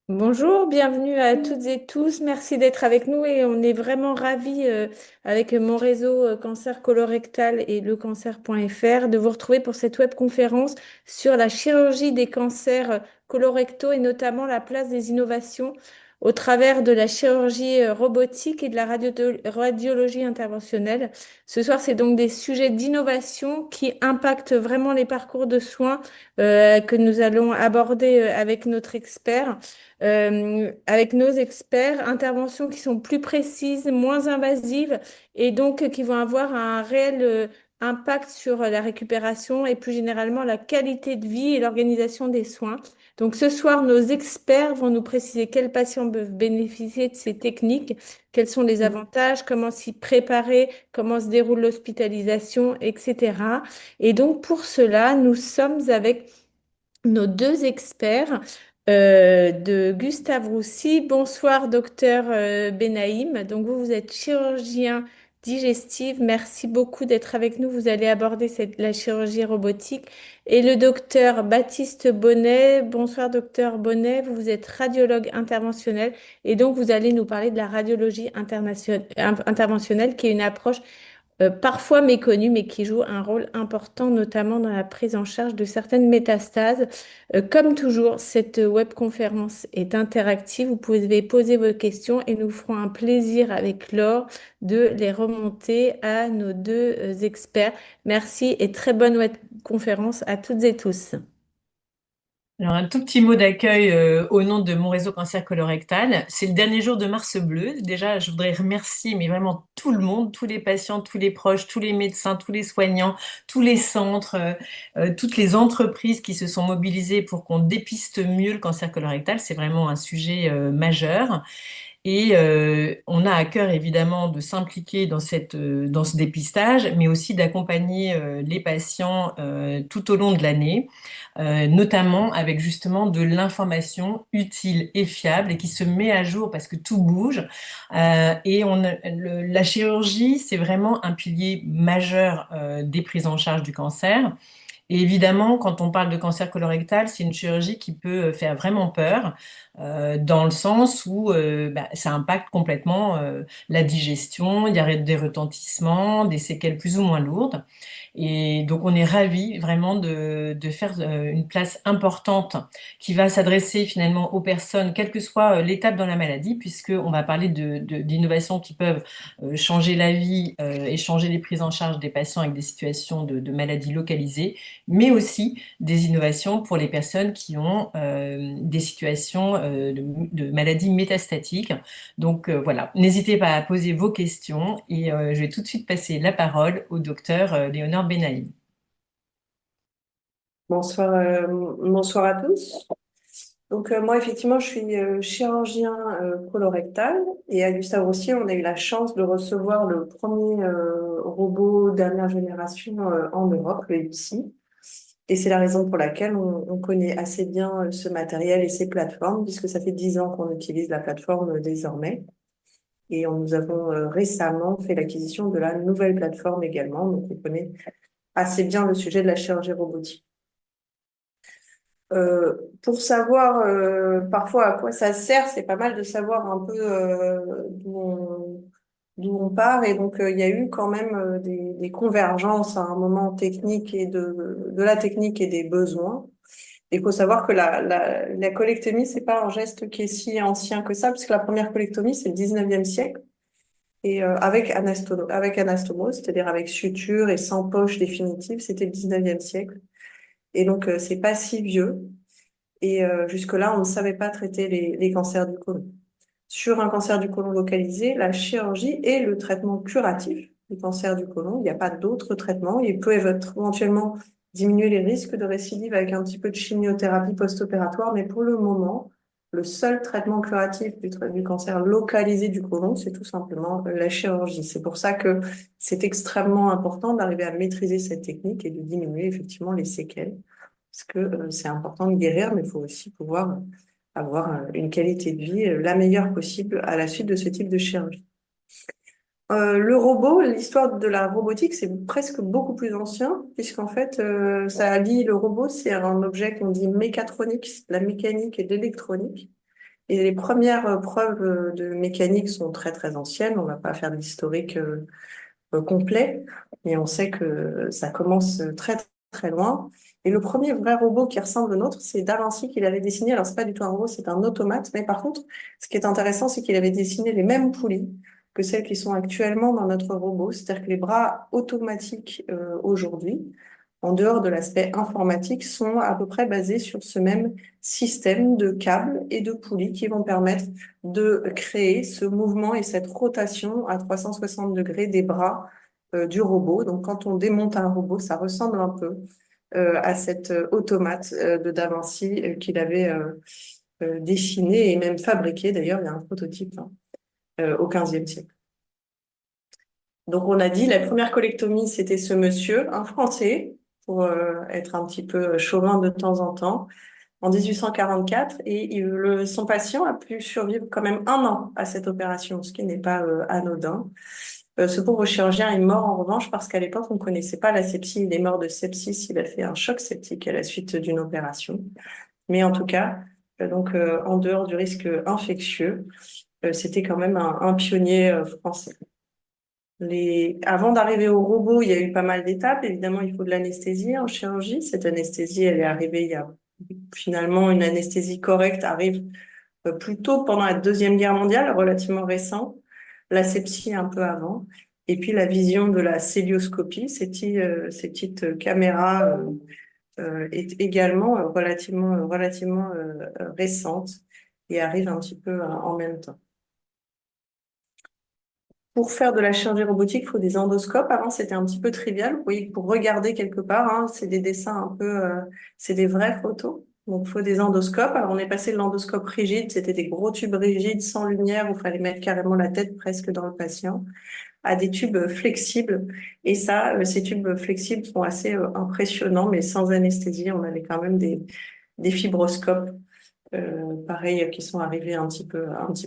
Bonjour, bienvenue à toutes et tous. Merci d'être avec nous et on est vraiment ravis avec mon réseau cancer colorectal et lecancer.fr de vous retrouver pour cette webconférence sur la chirurgie des cancers colorectaux et notamment la place des innovations au travers de la chirurgie robotique et de la radiologie interventionnelle. Ce soir, c'est donc des sujets d'innovation qui impactent vraiment les parcours de soins que nous allons aborder avec notre expert avec nos experts, interventions qui sont plus précises, moins invasives et donc qui vont avoir un réel impact sur la récupération et plus généralement la qualité de vie et l'organisation des soins. Donc ce soir, nos experts vont nous préciser quels patients peuvent bénéficier de ces techniques, quels sont les avantages, comment s'y préparer, comment se déroule l'hospitalisation, etc. Et donc pour cela, nous sommes avec nos deux experts de Gustave Roussy. Bonsoir, docteur Benaïm. Donc, vous êtes chirurgien digestif. Merci beaucoup d'être avec nous. Vous allez aborder la chirurgie robotique. Et le docteur Baptiste Bonnet. Bonsoir, docteur Bonnet. Vous êtes radiologue interventionnel. Et donc, vous allez nous parler de la radiologie interventionnelle, qui est une approche parfois méconnue, mais qui joue un rôle important, notamment dans la prise en charge de certaines métastases. Comme toujours, cette webconférence est interactive. Vous pouvez poser vos questions et nous ferons un plaisir avec Laure de les remonter à nos deux experts. Merci et très bonne webconférence à toutes et tous. Alors, un tout petit mot d'accueil au nom de mon réseau cancer colorectal. C'est le dernier jour de Mars Bleu. Déjà, je voudrais remercier, mais vraiment tout le monde, tous les patients, tous les proches, tous les médecins, tous les soignants, tous les centres, toutes les entreprises qui se sont mobilisées pour qu'on dépiste mieux le cancer colorectal. C'est vraiment un sujet majeur. Et on a à cœur évidemment de s'impliquer dans ce dépistage, mais aussi d'accompagner les patients tout au long de l'année, notamment avec justement de l'information utile et fiable et qui se met à jour parce que tout bouge. La chirurgie, c'est vraiment un pilier majeur des prises en charge du cancer. Et évidemment, quand on parle de cancer colorectal, c'est une chirurgie qui peut faire vraiment peur, dans le sens où ça impacte complètement la digestion, il y a des retentissements, des séquelles plus ou moins lourdes. Et donc, on est ravis vraiment de faire une place importante qui va s'adresser finalement aux personnes, quelle que soit l'étape dans la maladie, puisqu'on va parler d'innovations qui peuvent changer la vie et changer les prises en charge des patients avec des situations de maladies localisées, mais aussi des innovations pour les personnes qui ont des situations de maladies métastatiques. Donc voilà, n'hésitez pas à poser vos questions et je vais tout de suite passer la parole au docteur Léonore Benaïm. Bonsoir, bonsoir à tous. Donc moi effectivement je suis chirurgien colorectal et à Gustave Roussy on a eu la chance de recevoir le premier robot dernière génération en Europe, le IPSI. Et c'est la raison pour laquelle on connaît assez bien ce matériel et ces plateformes puisque ça fait 10 ans qu'on utilise la plateforme désormais. Et nous avons récemment fait l'acquisition de la nouvelle plateforme également, donc on connaît assez bien le sujet de la chirurgie robotique. Pour savoir parfois à quoi ça sert, c'est pas mal de savoir un peu d'où on part. Et donc, il y a eu quand même des convergences à un moment technique et de la technique et des besoins. Il faut savoir que la colectomie, c'est pas un geste qui est si ancien que ça, puisque la première colectomie, c'est le 19e siècle. Et avec anastomose, c'est-à-dire avec suture et sans poche définitive, c'était le 19e siècle. Et donc, c'est pas si vieux. Et jusque-là, on ne savait pas traiter les cancers du côlon. Sur un cancer du côlon localisé, la chirurgie est le traitement curatif du cancer du côlon. Il n'y a pas d'autre traitement. Il peut éventuellement diminuer les risques de récidive avec un petit peu de chimiothérapie post-opératoire, mais pour le moment, le seul traitement curatif du cancer localisé du côlon, c'est tout simplement la chirurgie. C'est pour ça que c'est extrêmement important d'arriver à maîtriser cette technique et de diminuer effectivement les séquelles parce que c'est important de guérir, mais il faut aussi pouvoir avoir une qualité de vie la meilleure possible à la suite de ce type de chirurgie. Le robot, l'histoire de la robotique, c'est presque beaucoup plus ancien, puisqu'en fait, ça allie le robot, c'est un objet qu'on dit mécatronique, c'est de la mécanique et de l'électronique. Et les premières preuves de mécanique sont très très anciennes. On va pas faire de l'historique complet, mais on sait que ça commence très très loin. Et le premier vrai robot qui ressemble au nôtre, c'est Da Vinci qui l'avait dessiné. Alors c'est pas du tout un robot, c'est un automate. Mais par contre, ce qui est intéressant, c'est qu'il avait dessiné les mêmes poulies que celles qui sont actuellement dans notre robot. C'est-à-dire que les bras automatiques aujourd'hui, en dehors de l'aspect informatique, sont à peu près basés sur ce même système de câbles et de poulies qui vont permettre de créer ce mouvement et cette rotation à 360 degrés des bras du robot. Donc, quand on démonte un robot, ça ressemble un peu à cet automate de Da Vinci qu'il avait dessiné et même fabriqué. D'ailleurs, il y a un prototype au XVe siècle. Donc, on a dit la première colectomie, c'était ce monsieur, un Français, pour être un petit peu chauvin de temps en temps, en 1844, et son patient a pu survivre quand même 1 an à cette opération, ce qui n'est pas anodin. Ce pauvre chirurgien est mort en revanche parce qu'à l'époque, on ne connaissait pas la sepsie. Il est mort de sepsis, il a fait un choc septique à la suite d'une opération. Mais en tout cas, en dehors du risque infectieux, c'était quand même un pionnier français. Avant d'arriver au robot, il y a eu pas mal d'étapes. Évidemment, il faut de l'anesthésie en chirurgie. Cette anesthésie, elle est arrivée il y a finalement une anesthésie correcte arrive plutôt pendant la Deuxième Guerre mondiale, relativement récent, l'asepsie un peu avant, et puis la vision de la célioscopie, ces petites caméras est également relativement récente et arrive un petit peu en même temps. Pour faire de la chirurgie robotique, il faut des endoscopes. Avant, c'était un petit peu trivial. Vous voyez que pour regarder quelque part, hein, c'est des dessins un peu, c'est des vraies photos. Donc, il faut des endoscopes. Alors, on est passé de l'endoscope rigide, c'était des gros tubes rigides sans lumière où il fallait mettre carrément la tête presque dans le patient, à des tubes flexibles. Et ça, ces tubes flexibles sont assez impressionnants, mais sans anesthésie. On avait quand même des fibroscopes, pareil, qui sont arrivés un petit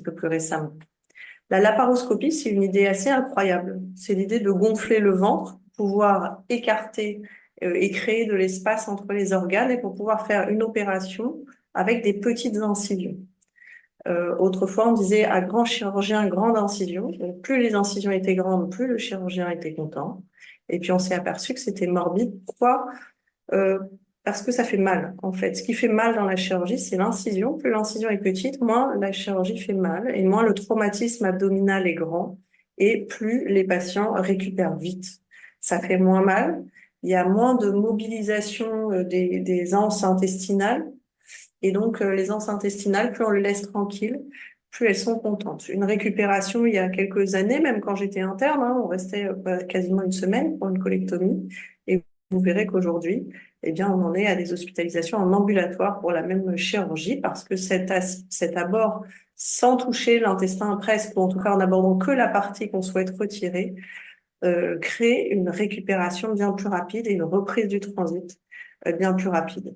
peu plus récemment. La laparoscopie, c'est une idée assez incroyable. C'est l'idée de gonfler le ventre, pouvoir écarter et créer de l'espace entre les organes et pour pouvoir faire une opération avec des petites incisions. Autrefois, on disait à grand chirurgien, grande incision. Donc, plus les incisions étaient grandes, plus le chirurgien était content. Et puis, on s'est aperçu que c'était morbide. Pourquoi? Euh, Parce que ça fait mal, en fait. Ce qui fait mal dans la chirurgie, c'est l'incision. Plus l'incision est petite, moins la chirurgie fait mal et moins le traumatisme abdominal est grand et plus les patients récupèrent vite. Ça fait moins mal. Il y a moins de mobilisation des anses intestinales et donc les anses intestinales, plus on les laisse tranquilles, plus elles sont contentes. Une récupération, il y a quelques années, même quand j'étais interne, hein, on restait quasiment une semaine pour une colectomie et vous verrez qu'aujourd'hui, eh bien, on en est à des hospitalisations en ambulatoire pour la même chirurgie parce que cet abord, sans toucher l'intestin presque, ou en tout cas en n'abordant que la partie qu'on souhaite retirer, crée une récupération bien plus rapide et une reprise du transit bien plus rapide.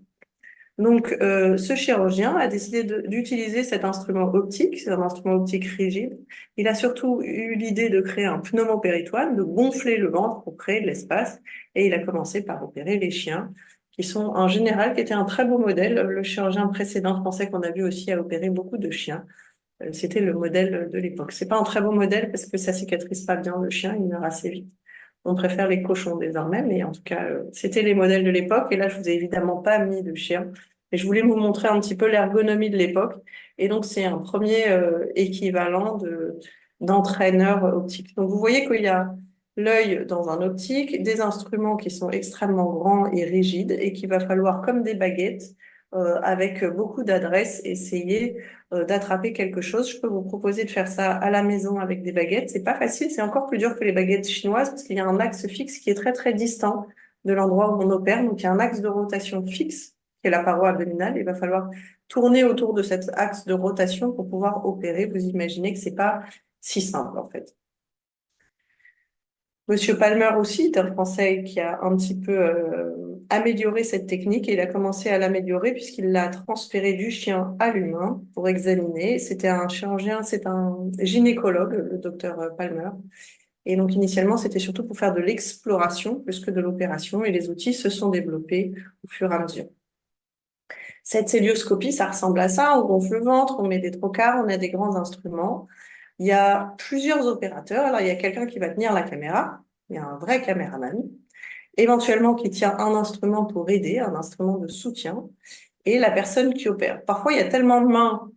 Donc, ce chirurgien a décidé d'utiliser cet instrument optique, c'est un instrument optique rigide. Il a surtout eu l'idée de créer un pneumopéritoine, de gonfler le ventre pour créer de l'espace. Et il a commencé par opérer les chiens, qui sont en général, qui étaient un très beau modèle. Le chirurgien précédent français qu'on a vu aussi a opéré beaucoup de chiens. C'était le modèle de l'époque. C'est pas un très beau modèle parce que ça cicatrise pas bien le chien, il meurt assez vite. On préfère les cochons désormais, mais en tout cas, c'était les modèles de l'époque. Et là, je vous ai évidemment pas mis de chien. Et je voulais vous montrer un petit peu l'ergonomie de l'époque. Et donc, c'est un premier équivalent d'entraîneur optique. Donc, vous voyez qu'il y a l'œil dans un optique, des instruments qui sont extrêmement grands et rigides et qu'il va falloir, comme des baguettes, avec beaucoup d'adresse, essayer d'attraper quelque chose. Je peux vous proposer de faire ça à la maison avec des baguettes. C'est pas facile, c'est encore plus dur que les baguettes chinoises parce qu'il y a un axe fixe qui est très très distant de l'endroit où on opère. Donc, il y a un axe de rotation fixe qui est la paroi abdominale. Il va falloir tourner autour de cet axe de rotation pour pouvoir opérer. Vous imaginez que c'est pas si simple, en fait. Monsieur Palmer aussi est un Français qui a un petit peu amélioré cette technique et il a commencé à l'améliorer puisqu'il l'a transféré du chien à l'humain pour examiner. C'était un chirurgien, c'est un gynécologue, le docteur Palmer, Et donc, initialement, c'était surtout pour faire de l'exploration plus que de l'opération, et les outils se sont développés au fur et à mesure. Cette célioscopie, ça ressemble à ça. On gonfle le ventre, on met des trocars, on a des grands instruments. Il y a plusieurs opérateurs. Alors, il y a quelqu'un qui va tenir la caméra. Il y a un vrai caméraman. Éventuellement, qui tient un instrument pour aider, un instrument de soutien, et la personne qui opère. Parfois, il y a tellement de mains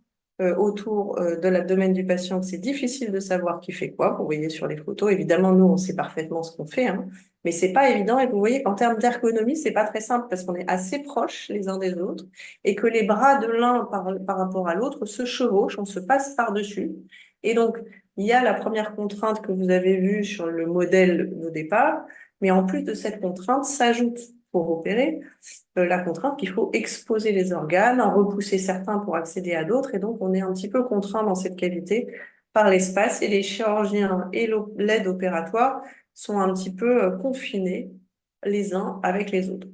autour de l'abdomen du patient que c'est difficile de savoir qui fait quoi. Vous voyez sur les photos, évidemment, nous, on sait parfaitement ce qu'on fait, hein, mais c'est pas évident. Et vous voyez qu'en termes d'ergonomie, c'est pas très simple parce qu'on est assez proches les uns des autres et que les bras de l'un par rapport à l'autre se chevauchent, on se passe par-dessus. Et donc, il y a la première contrainte que vous avez vue sur le modèle de départ, mais en plus de cette contrainte, s'ajoute pour opérer la contrainte qu'il faut exposer les organes, en repousser certains pour accéder à d'autres, et donc on est un petit peu contraint dans cette cavité par l'espace, et les chirurgiens et l'aide opératoire sont un petit peu confinés les uns avec les autres.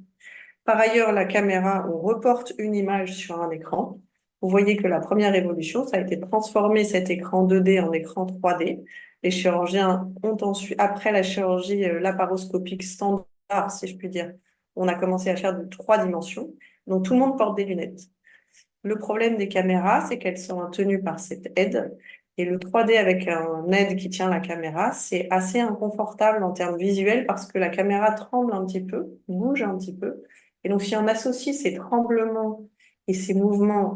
Par ailleurs, la caméra, on reporte une image sur un écran. Vous voyez que la première évolution, ça a été de transformer cet écran 2D en écran 3D. Les chirurgiens ont ensuite, après la chirurgie laparoscopique standard, si je puis dire, on a commencé à faire de 3 dimensions. Donc tout le monde porte des lunettes. Le problème des caméras, c'est qu'elles sont tenues par cette aide. Et le 3D avec un aide qui tient la caméra, c'est assez inconfortable en termes visuels parce que la caméra tremble un petit peu, bouge un petit peu. Et donc, si on associe ces tremblements et ces mouvements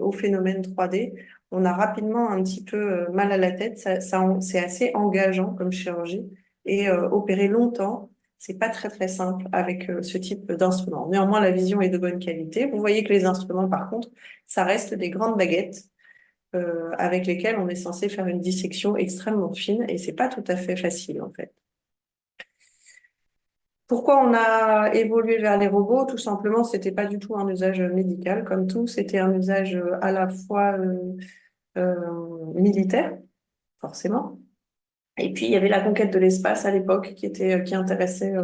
au phénomène 3D, on a rapidement un petit peu mal à la tête. C'est assez engageant comme chirurgie. Et opérer longtemps, c'est pas très très simple avec ce type d'instrument. Néanmoins, la vision est de bonne qualité. Vous voyez que les instruments, par contre, ça reste des grandes baguettes avec lesquelles on est censé faire une dissection extrêmement fine et c'est pas tout à fait facile en fait. Pourquoi on a évolué vers les robots? Tout simplement, c'était pas du tout un usage médical comme tout, c'était un usage à la fois militaire, forcément. Et puis, il y avait la conquête de l'espace à l'époque qui intéressait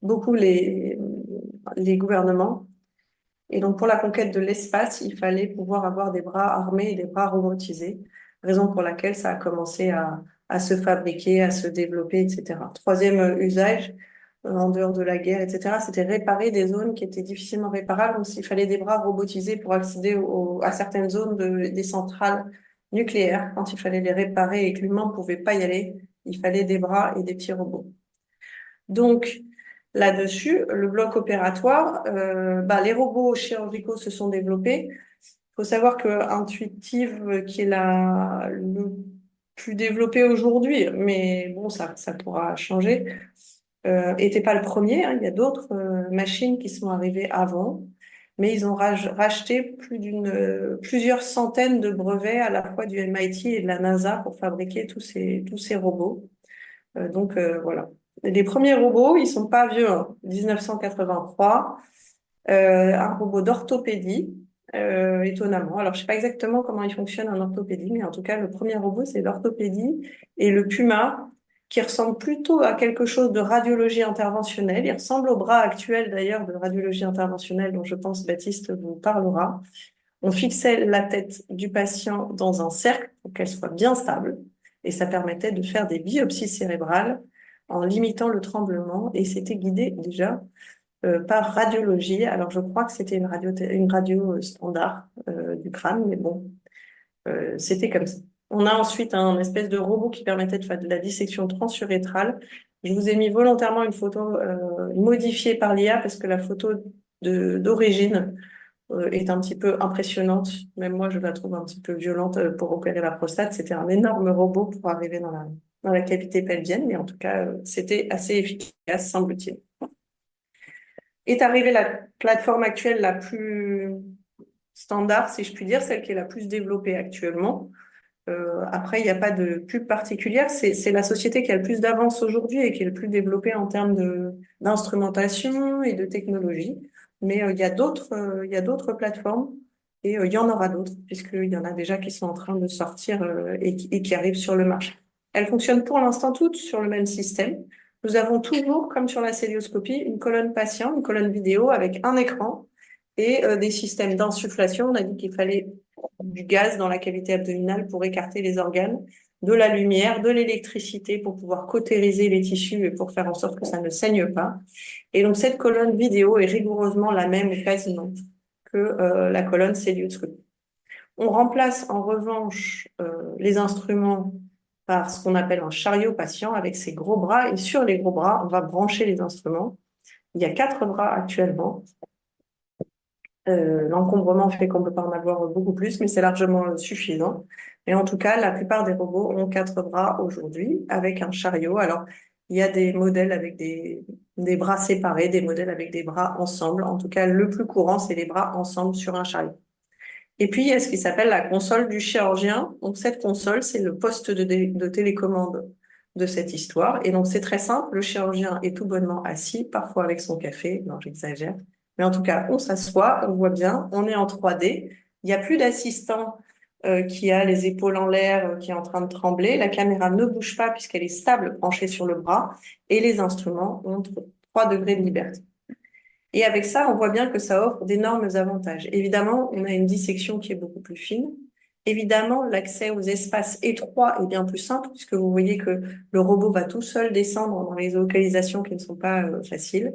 beaucoup les gouvernements. Et donc, pour la conquête de l'espace, il fallait pouvoir avoir des bras armés et des bras robotisés, raison pour laquelle ça a commencé à se fabriquer, à se développer, etc. Troisième usage, en dehors de la guerre, etc., c'était réparer des zones qui étaient difficilement réparables. Donc, il fallait des bras robotisés pour accéder à certaines zones des centrales nucléaires. Quand il fallait les réparer et que l'humain ne pouvait pas y aller, il fallait des bras et des petits robots. Donc, là-dessus, le bloc opératoire, les robots chirurgicaux se sont développés. Il faut savoir que Intuitive, qui est le plus développé aujourd'hui, mais bon, ça pourra changer, était pas le premier, hein. Il y a d'autres machines qui sont arrivées avant, mais ils ont racheté plusieurs centaines de brevets à la fois du MIT et de la NASA pour fabriquer tous ces robots. Voilà. Les premiers robots, ils sont pas vieux, hein. 1983, un robot d'orthopédie, étonnamment. Alors, je sais pas exactement comment il fonctionne en orthopédie, mais en tout cas, le premier robot, c'est l'orthopédie. Et le Puma, qui ressemble plutôt à quelque chose de radiologie interventionnelle. Il ressemble au bras actuel, d'ailleurs, de radiologie interventionnelle, dont je pense Baptiste vous parlera. On fixait la tête du patient dans un cercle pour qu'elle soit bien stable. Et ça permettait de faire des biopsies cérébrales en limitant le tremblement. Et c'était guidé déjà par radiologie. Alors, je crois que c'était une radio standard du crâne, mais bon, c'était comme ça. On a ensuite un espèce de robot qui permettait de faire de la dissection transurétrale. Je vous ai mis volontairement une photo modifiée par l'IA parce que la photo d'origine est un petit peu impressionnante. Même moi, je la trouve un petit peu violente pour opérer la prostate. C'était un énorme robot pour arriver dans la cavité pelvienne, mais en tout cas, c'était assez efficace, semble-t-il. Est arrivée la plateforme actuelle la plus standard, si je puis dire, celle qui est la plus développée actuellement. Après, il n'y a pas de pub particulière. C'est la société qui a le plus d'avance aujourd'hui et qui est le plus développée en termes d'instrumentation et de technologie. Mais il y a d'autres plateformes et il y en aura d'autres, puisqu'il y en a déjà qui sont en train de sortir et qui arrivent sur le marché. Elles fonctionnent pour l'instant toutes sur le même système. Nous avons toujours, comme sur la célioscopie, une colonne patient, une colonne vidéo avec un écran et des systèmes d'insufflation. On a dit qu'il fallait du gaz dans la cavité abdominale pour écarter les organes. de la lumière, de l'électricité pour pouvoir cautériser les tissus et pour faire en sorte que ça ne saigne pas. Et donc, cette colonne vidéo est rigoureusement la même ou quasiment que la colonne celluloscope. On remplace en revanche les instruments par ce qu'on appelle un chariot patient avec ses gros bras. Et sur les gros bras, on va brancher les instruments. Il y a 4 bras actuellement. L'encombrement fait qu'on ne peut pas en avoir beaucoup plus, mais c'est largement suffisant. Et en tout cas, la plupart des robots ont 4 bras aujourd'hui avec un chariot. Alors, il y a des modèles avec des bras séparés, des modèles avec des bras ensemble. En tout cas, le plus courant, c'est les bras ensemble sur un chariot. Et puis, il y a ce qui s'appelle la console du chirurgien. Donc, cette console, c'est le poste de télécommande de cette histoire. Et donc, c'est très simple. Le chirurgien est tout bonnement assis, parfois avec son café. Non, j'exagère. Mais en tout cas, on s'assoit, on voit bien, on est en 3D. Il n'y a plus d'assistant qui a les épaules en l'air, qui est en train de trembler. La caméra ne bouge pas puisqu'elle est stable, penchée sur le bras. Et les instruments ont 3 degrés de liberté. Et avec ça, on voit bien que ça offre d'énormes avantages. Évidemment, on a une dissection qui est beaucoup plus fine. Évidemment, l'accès aux espaces étroits est bien plus simple, puisque vous voyez que le robot va tout seul descendre dans les localisations qui ne sont pas faciles.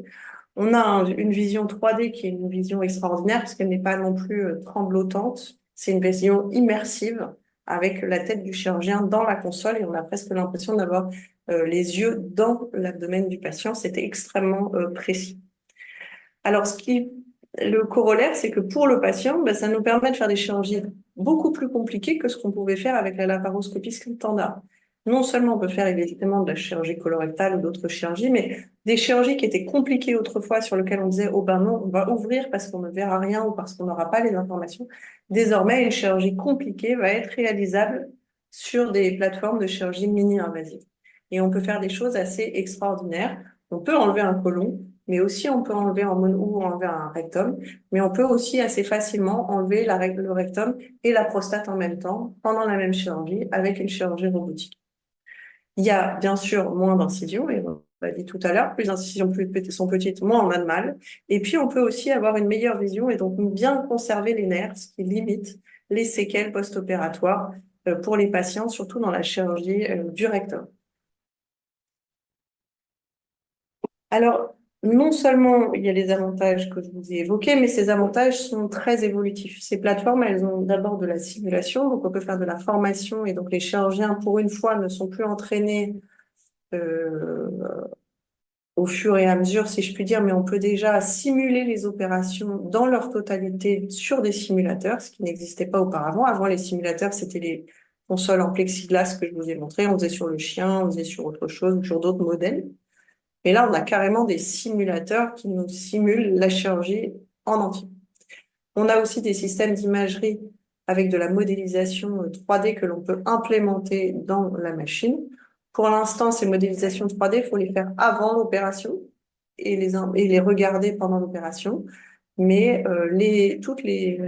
On a une vision 3D qui est une vision extraordinaire, parce qu'elle n'est pas non plus tremblotante. C'est une vision immersive, avec la tête du chirurgien dans la console, et on a presque l'impression d'avoir les yeux dans l'abdomen du patient. C'était extrêmement précis. Alors, le corollaire, c'est que pour le patient, ça nous permet de faire des chirurgies beaucoup plus compliquées que ce qu'on pouvait faire avec la laparoscopie standard. Non seulement on peut faire évidemment de la chirurgie colorectale ou d'autres chirurgies, mais des chirurgies qui étaient compliquées autrefois, sur lesquelles on disait, oh ben non, on va ouvrir parce qu'on ne verra rien ou parce qu'on n'aura pas les informations. Désormais, une chirurgie compliquée va être réalisable sur des plateformes de chirurgie mini-invasive. Et on peut faire des choses assez extraordinaires. On peut enlever un côlon, mais aussi on peut enlever un mono ou enlever un rectum, mais on peut aussi assez facilement enlever le rectum et la prostate en même temps, pendant la même chirurgie, avec une chirurgie robotique. Il y a bien sûr moins d'incisions, et on l'a dit tout à l'heure, plus les incisions sont petites, moins on a de mal. Et puis on peut aussi avoir une meilleure vision et donc bien conserver les nerfs, ce qui limite les séquelles post-opératoires pour les patients, surtout dans la chirurgie du rectum. Alors, non seulement il y a les avantages que je vous ai évoqués, mais ces avantages sont très évolutifs. Ces plateformes, elles ont d'abord de la simulation, donc on peut faire de la formation, et donc les chirurgiens, pour une fois, ne sont plus entraînés euh, au fur et à mesure, si je puis dire, mais on peut déjà simuler les opérations dans leur totalité sur des simulateurs, ce qui n'existait pas auparavant. Avant, les simulateurs, c'était les consoles en plexiglas que je vous ai montré. On faisait sur le chien, on faisait sur autre chose, sur d'autres modèles. Mais là, on a carrément des simulateurs qui nous simulent la chirurgie en entier. On a aussi des systèmes d'imagerie avec de la modélisation 3D que l'on peut implémenter dans la machine. Pour l'instant, ces modélisations 3D, il faut les faire avant l'opération et les regarder pendant l'opération. Mais toutes les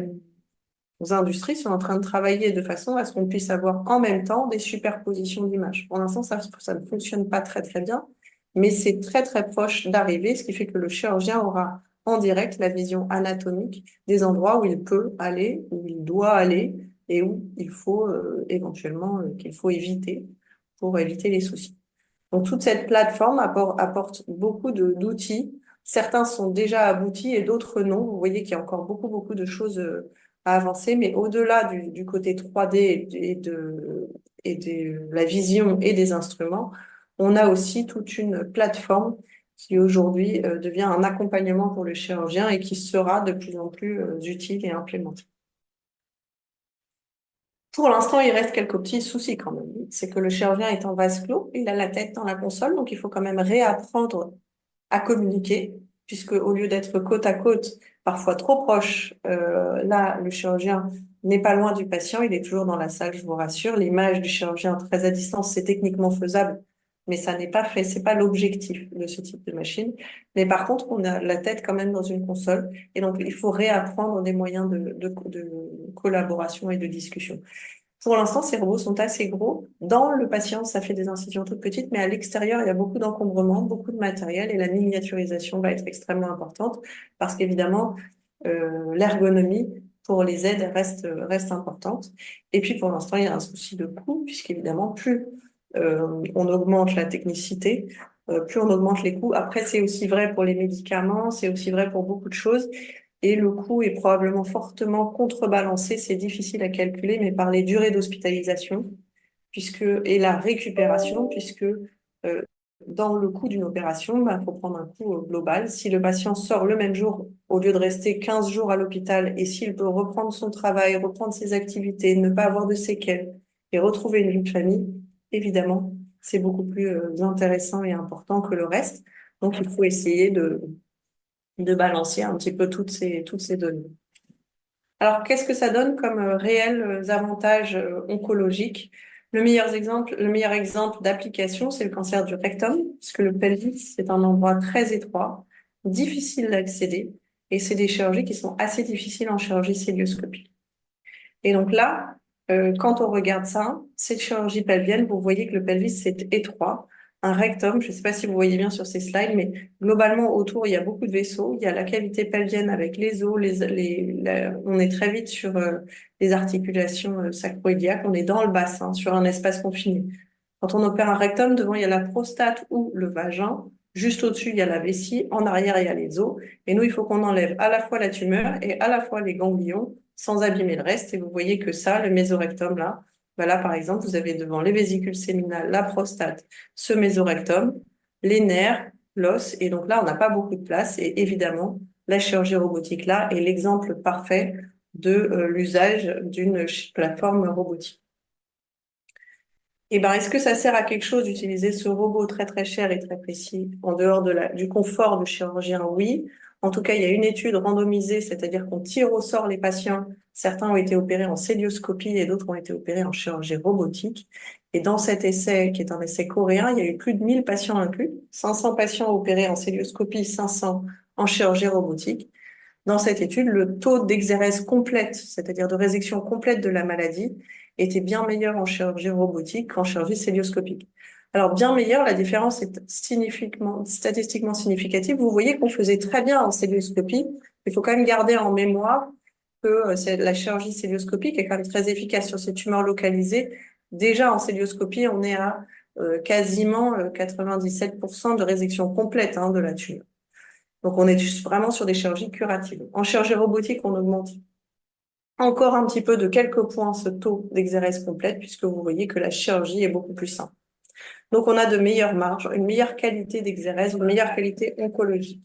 industries sont en train de travailler de façon à ce qu'on puisse avoir en même temps des superpositions d'images. Pour l'instant, ça ne fonctionne pas très, très bien, mais c'est très, très proche d'arriver, ce qui fait que le chirurgien aura en direct la vision anatomique des endroits où il peut aller, où il doit aller, et où il faut éventuellement qu'il faut éviter pour éviter les soucis. Donc, toute cette plateforme apporte beaucoup d'outils. Certains sont déjà aboutis et d'autres non. Vous voyez qu'il y a encore beaucoup, beaucoup de choses à avancer, mais au-delà du côté 3D et de la vision et des instruments, on a aussi toute une plateforme qui aujourd'hui devient un accompagnement pour le chirurgien et qui sera de plus en plus utile et implémenté. Pour l'instant, il reste quelques petits soucis quand même. C'est que le chirurgien est en vase clos, il a la tête dans la console, donc il faut quand même réapprendre à communiquer, puisque au lieu d'être côte à côte, parfois trop proche, là, le chirurgien n'est pas loin du patient, il est toujours dans la salle, je vous rassure. L'image du chirurgien très à distance, c'est techniquement faisable, mais ça n'est pas fait, c'est pas l'objectif de ce type de machine. Mais par contre, on a la tête quand même dans une console, et donc il faut réapprendre des moyens de collaboration et de discussion. Pour l'instant, ces robots sont assez gros. Dans le patient, ça fait des incisions toutes petites, mais à l'extérieur, il y a beaucoup d'encombrement, beaucoup de matériel et la miniaturisation va être extrêmement importante parce qu'évidemment, l'ergonomie, pour les aides reste importante. Et puis pour l'instant, il y a un souci de coût, puisqu'évidemment, plus on augmente la technicité, plus on augmente les coûts. Après, c'est aussi vrai pour les médicaments, c'est aussi vrai pour beaucoup de choses. Et le coût est probablement fortement contrebalancé, c'est difficile à calculer, mais par les durées d'hospitalisation, et la récupération, puisque dans le coût d'une opération, bah, faut prendre un coût global. Si le patient sort le même jour, au lieu de rester 15 jours à l'hôpital, et s'il peut reprendre son travail, reprendre ses activités, ne pas avoir de séquelles et retrouver une vie de famille, évidemment, c'est beaucoup plus intéressant et important que le reste. Donc, il faut essayer de balancer un petit peu toutes ces données. Alors, qu'est-ce que ça donne comme réels avantages oncologiques? Le meilleur exemple d'application, c'est le cancer du rectum, puisque le pelvis, c'est un endroit très étroit, difficile d'accéder, et c'est des chirurgies qui sont assez difficiles en chirurgie cœlioscopique. Et donc là, quand on regarde ça, cette chirurgie pelvienne, vous voyez que le pelvis, c'est étroit. Un rectum, je ne sais pas si vous voyez bien sur ces slides, mais globalement, autour, il y a beaucoup de vaisseaux. Il y a la cavité pelvienne avec les os. On est très vite sur les articulations sacro-iliaques. On est dans le bassin, sur un espace confiné. Quand on opère un rectum, devant, il y a la prostate ou le vagin. Juste au-dessus, il y a la vessie. En arrière, il y a les os. Et nous, il faut qu'on enlève à la fois la tumeur et à la fois les ganglions sans abîmer le reste. Et vous voyez que ça, le mésorectum, là, bah là, par exemple, vous avez devant les vésicules séminales, la prostate, ce mésorectum, les nerfs, l'os. Et donc là, on n'a pas beaucoup de place. Et évidemment, la chirurgie robotique, là, est l'exemple parfait de l'usage d'une plateforme robotique. Et ben, est-ce que ça sert à quelque chose d'utiliser ce robot très très cher et très précis en dehors du confort du chirurgien? Oui. En tout cas, il y a une étude randomisée, c'est-à-dire qu'on tire au sort les patients. Certains ont été opérés en cœlioscopie et d'autres ont été opérés en chirurgie robotique. Et dans cet essai, qui est un essai coréen, il y a eu plus de 1000 patients inclus, 500 patients opérés en cœlioscopie, 500 en chirurgie robotique. Dans cette étude, le taux d'exérèse complète, c'est-à-dire de résection complète de la maladie, était bien meilleur en chirurgie robotique qu'en chirurgie cœlioscopique. Alors, bien meilleur, la différence est statistiquement significative. Vous voyez qu'on faisait très bien en cœlioscopie. Il faut quand même garder en mémoire que la chirurgie cœlioscopique est quand même très efficace sur ces tumeurs localisées. Déjà, en cœlioscopie, on est à quasiment 97% de résection complète de la tumeur. Donc, on est vraiment sur des chirurgies curatives. En chirurgie robotique, on augmente encore un petit peu de quelques points ce taux d'exérèse complète, puisque vous voyez que la chirurgie est beaucoup plus simple. Donc, on a de meilleures marges, une meilleure qualité d'exérèse, une meilleure qualité oncologique.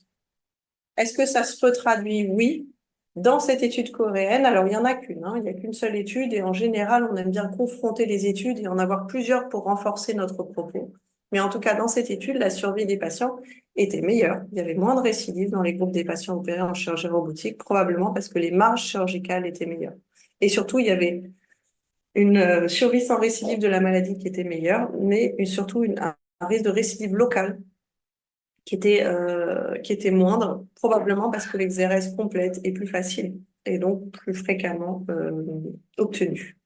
Est-ce que ça se retraduit? Oui. Dans cette étude coréenne, alors il n'y en a qu'une, il n'y a qu'une seule étude, et en général, on aime bien confronter les études et en avoir plusieurs pour renforcer notre propos. Mais en tout cas, dans cette étude, la survie des patients était meilleure. Il y avait moins de récidives dans les groupes des patients opérés en chirurgie robotique, probablement parce que les marges chirurgicales étaient meilleures. Et surtout, il y avait une survie sans récidive de la maladie qui était meilleure, mais surtout un risque de récidive locale qui était moindre, probablement parce que l'exérèse complète est plus facile et donc plus fréquemment obtenue.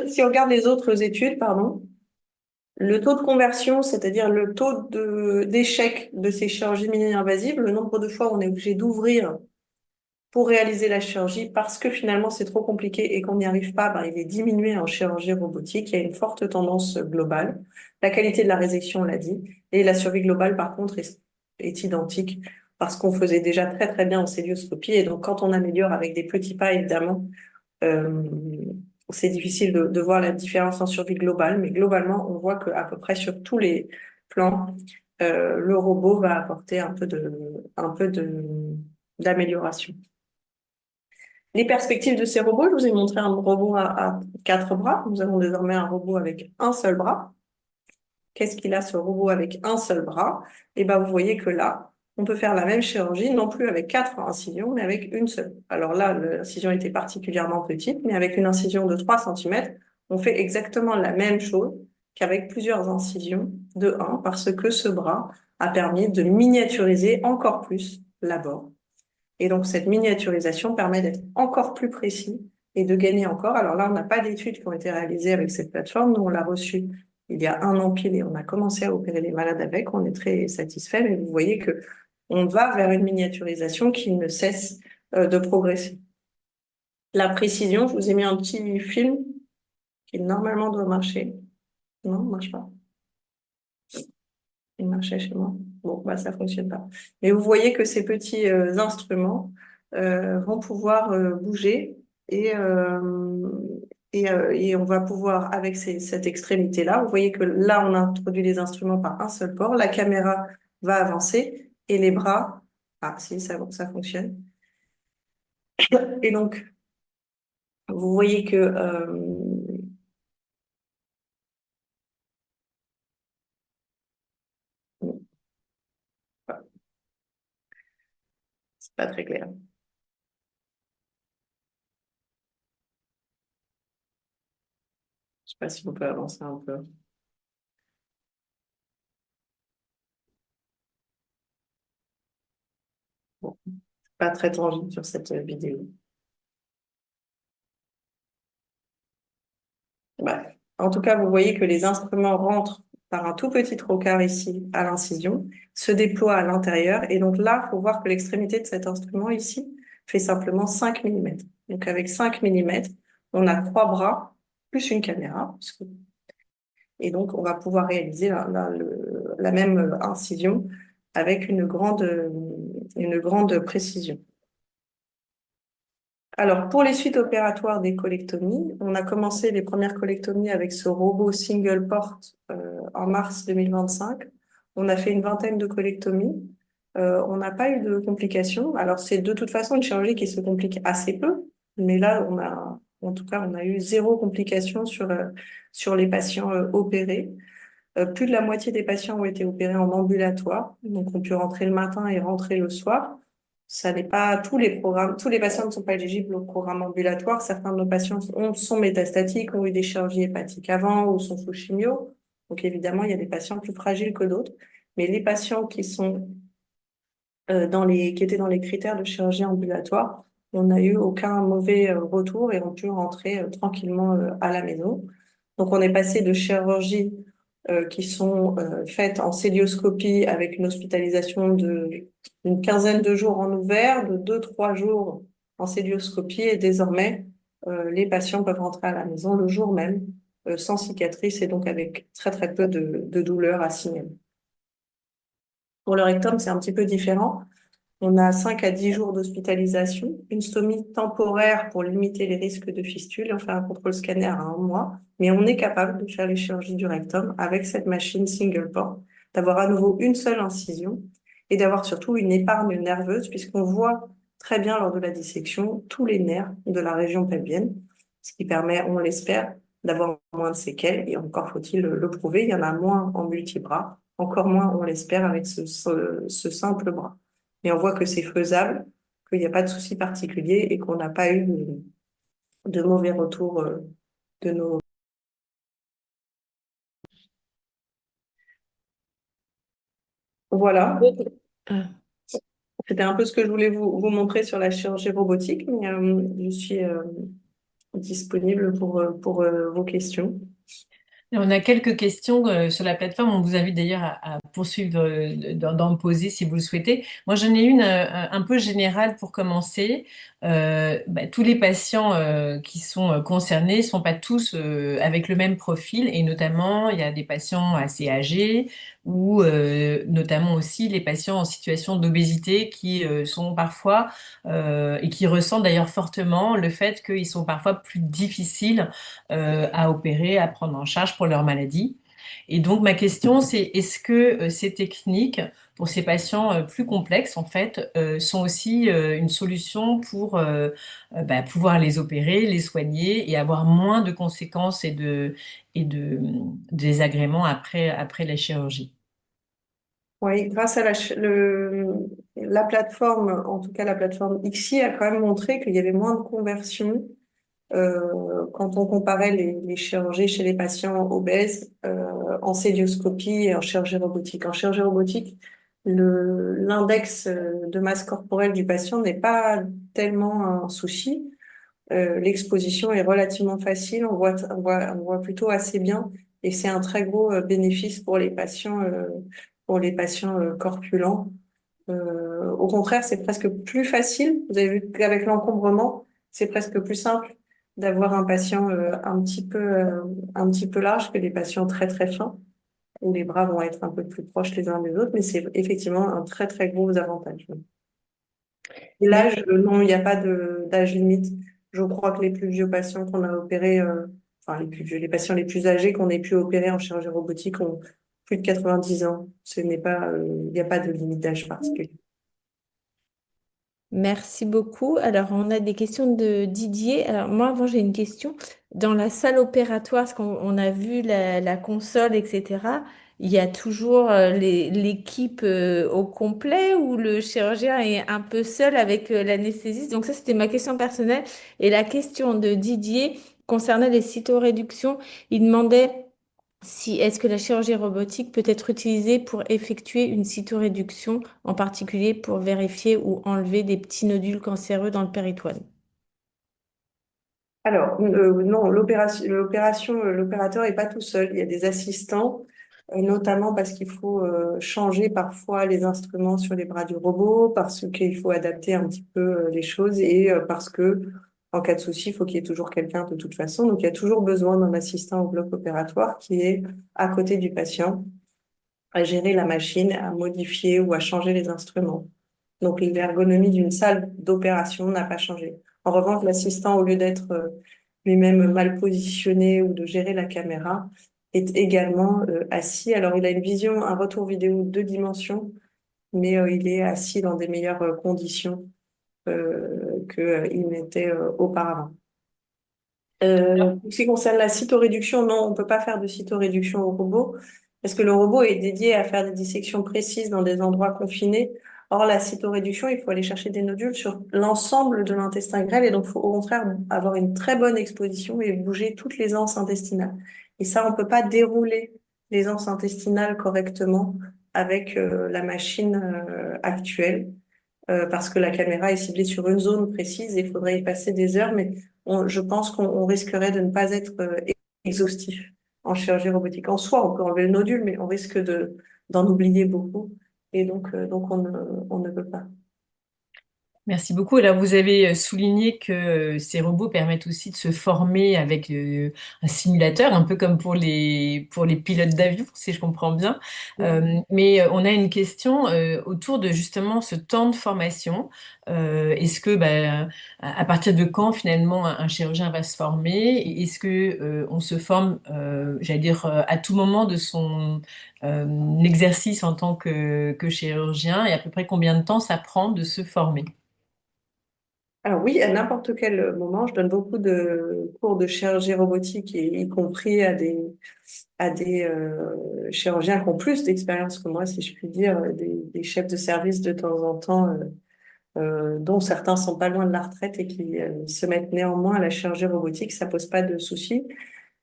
Si on regarde les autres études, le taux de conversion, c'est-à-dire le taux d'échec de ces chirurgies mini-invasives, le nombre de fois où on est obligé d'ouvrir pour réaliser la chirurgie parce que finalement c'est trop compliqué et qu'on n'y arrive pas, il est diminué en chirurgie robotique. Il y a une forte tendance globale. La qualité de la résection, on l'a dit, et la survie globale, par contre, est identique parce qu'on faisait déjà très très bien en cœlioscopie. Et donc, quand on améliore avec des petits pas, évidemment, c'est difficile de voir la différence en survie globale, mais globalement, on voit qu'à peu près sur tous les plans, le robot va apporter un peu d'amélioration. Les perspectives de ces robots, je vous ai montré un robot à 4 bras. Nous avons désormais un robot avec un seul bras. Qu'est-ce qu'il a, ce robot avec un seul bras? Et vous voyez que là, on peut faire la même chirurgie, non plus avec 4 incisions, mais avec une seule. Alors là, l'incision était particulièrement petite, mais avec une incision de 3 cm, on fait exactement la même chose qu'avec plusieurs incisions de 1, parce que ce bras a permis de miniaturiser encore plus l'abord. Et donc, cette miniaturisation permet d'être encore plus précis et de gagner encore. Alors là, on n'a pas d'études qui ont été réalisées avec cette plateforme. Nous, on l'a reçue il y a 1 an pile et on a commencé à opérer les malades avec. On est très satisfait, mais vous voyez que on va vers une miniaturisation qui ne cesse de progresser. La précision, je vous ai mis un petit film qui normalement doit marcher. Non, il marche pas. Il marchait chez moi. Bon, bah ça fonctionne pas. Mais vous voyez que ces petits instruments vont pouvoir bouger et, et on va pouvoir, avec cette extrémité-là, vous voyez que là, on a introduit les instruments par un seul port. La caméra va avancer et les bras, ah si, ça fonctionne. Et donc, vous voyez que c'est pas très clair. Je sais pas si on peut avancer un peu. Bon, pas très tangible sur cette vidéo. Bah, en tout cas, vous voyez que les instruments rentrent par un tout petit trocar ici à l'incision, se déploient à l'intérieur. Et donc là, il faut voir que l'extrémité de cet instrument ici fait simplement 5 mm. Donc avec 5 mm, on a 3 bras plus une caméra. Et donc, on va pouvoir réaliser la même incision avec une grande précision. Alors, pour les suites opératoires des colectomies, on a commencé les premières colectomies avec ce robot single port en mars 2025. On a fait une vingtaine de colectomies. On n'a pas eu de complications. Alors, c'est de toute façon une chirurgie qui se complique assez peu, mais là, en tout cas, on a eu 0 complication sur les patients opérés. Plus de la moitié des patients ont été opérés en ambulatoire, donc ont pu rentrer le matin et rentrer le soir. Ça n'est pas tous les programmes, tous les patients ne sont pas éligibles au programme ambulatoire. Certains de nos patients sont métastatiques, ont eu des chirurgies hépatiques avant ou sont sous chimio. Donc évidemment, il y a des patients plus fragiles que d'autres. Mais les patients qui sont qui étaient dans les critères de chirurgie ambulatoire, on n'a eu aucun mauvais retour et ont pu rentrer tranquillement à la maison. Donc on est passé de chirurgies qui sont faites en célioscopie avec une hospitalisation d'une quinzaine de jours en ouvert, de 2, 3 jours en célioscopie et désormais les patients peuvent rentrer à la maison le jour même sans cicatrice et donc avec très très peu de douleurs à signaler. Pour le rectum, c'est un petit peu différent. On a 5 à 10 jours d'hospitalisation, une stomie temporaire pour limiter les risques de fistule. On fait un contrôle scanner à 1 mois, mais on est capable de faire les chirurgies du rectum avec cette machine single port, d'avoir à nouveau une seule incision et d'avoir surtout une épargne nerveuse puisqu'on voit très bien lors de la dissection tous les nerfs de la région pelvienne, ce qui permet, on l'espère, d'avoir moins de séquelles. Et encore faut-il le prouver, il y en a moins en multibras, encore moins, on l'espère, avec ce simple bras. Mais on voit que c'est faisable, qu'il n'y a pas de souci particulier et qu'on n'a pas eu de mauvais retours de nos... Voilà, Ah. c'était un peu ce que je voulais vous montrer sur la chirurgie robotique, mais je suis disponible pour vos questions. On a quelques questions sur la plateforme. On vous invite d'ailleurs à poursuivre d'en poser si vous le souhaitez. Moi, j'en ai une un peu générale pour commencer. Tous les patients qui sont concernés ne sont pas tous avec le même profil et notamment, il y a des patients assez âgés ou notamment aussi les patients en situation d'obésité qui sont parfois et qui ressentent d'ailleurs fortement le fait qu'ils sont parfois plus difficiles à opérer, à prendre en charge pour leur maladie. Et donc ma question, c'est est-ce que ces techniques pour ces patients plus complexes, en fait, sont aussi une solution pour pouvoir les opérer, les soigner et avoir moins de conséquences et de désagréments après la chirurgie? Oui, grâce à la plateforme, en tout cas la plateforme XI, a quand même montré qu'il y avait moins de conversions quand on comparait les chirurgies chez les patients obèses en célioscopie et en chirurgie robotique. En chirurgie robotique, l'index de masse corporelle du patient n'est pas tellement un souci. L'exposition est relativement facile, on voit plutôt assez bien et c'est un très gros bénéfice pour les patients corpulents Au contraire, c'est presque plus facile. Vous avez vu qu'avec l'encombrement, c'est presque plus simple d'avoir un patient un petit peu large que des patients très très fins, où les bras vont être un peu plus proches les uns des autres, mais c'est effectivement un très très gros avantage. Et Merci. l'âge, non, il n'y a pas d'âge limite. Je crois que les plus vieux patients qu'on a opérés, enfin les plus vieux, les patients les plus âgés qu'on ait pu opérer en chirurgie robotique ont plus de 90 ans. Il n'y a pas de limite d'âge particulier. Merci beaucoup. Alors, on a des questions de Didier. Alors, moi, avant, j'ai une question. Dans la salle opératoire, parce qu'on a vu la console, etc., il y a toujours l'équipe au complet ou le chirurgien est un peu seul avec l'anesthésiste. Donc, ça, c'était ma question personnelle. Et la question de Didier concernait les cytoréductions. Il demandait si est-ce que la chirurgie robotique peut être utilisée pour effectuer une cytoréduction, en particulier pour vérifier ou enlever des petits nodules cancéreux dans le péritoine? Alors, non, l'opérateur est pas tout seul. Il y a des assistants, notamment parce qu'il faut changer parfois les instruments sur les bras du robot, parce qu'il faut adapter un petit peu les choses et parce que en cas de souci, il faut qu'il y ait toujours quelqu'un de toute façon. Donc, il y a toujours besoin d'un assistant au bloc opératoire qui est à côté du patient, à gérer la machine, à modifier ou à changer les instruments. Donc, l'ergonomie d'une salle d'opération n'a pas changé. En revanche, l'assistant, au lieu d'être lui-même mal positionné ou de gérer la caméra, est également assis. Alors, il a une vision, un retour vidéo 2 dimensions, mais il est assis dans des meilleures conditions qu'il n'était auparavant. En ce qui concerne la cytoréduction, non, on peut pas faire de cytoréduction au robot parce que le robot est dédié à faire des dissections précises dans des endroits confinés. Or, la cytoréduction, il faut aller chercher des nodules sur l'ensemble de l'intestin grêle et donc il faut au contraire avoir une très bonne exposition et bouger toutes les anses intestinales. Et ça, on peut pas dérouler les anses intestinales correctement avec la machine actuelle parce que la caméra est ciblée sur une zone précise et il faudrait y passer des heures, mais je pense qu'on risquerait de ne pas être exhaustif en chirurgie robotique. En soi, on peut enlever le nodule, mais on risque d'en oublier beaucoup et donc on ne peut pas. Merci beaucoup. Alors, vous avez souligné que ces robots permettent aussi de se former avec un simulateur, un peu comme pour les pilotes d'avion, si je comprends bien. Mais on a une question autour de justement ce temps de formation. Est-ce que, bah, à partir de quand finalement un chirurgien va se former? Et est-ce que on se forme, j'allais dire, à tout moment de son exercice en tant que chirurgien? Et à peu près combien de temps ça prend de se former? Alors oui, à n'importe quel moment, je donne beaucoup de cours de chirurgie robotique et y compris à des chirurgiens qui ont plus d'expérience que moi, si je puis dire, des chefs de service de temps en temps, dont certains sont pas loin de la retraite et qui se mettent néanmoins à la chirurgie robotique, ça pose pas de souci.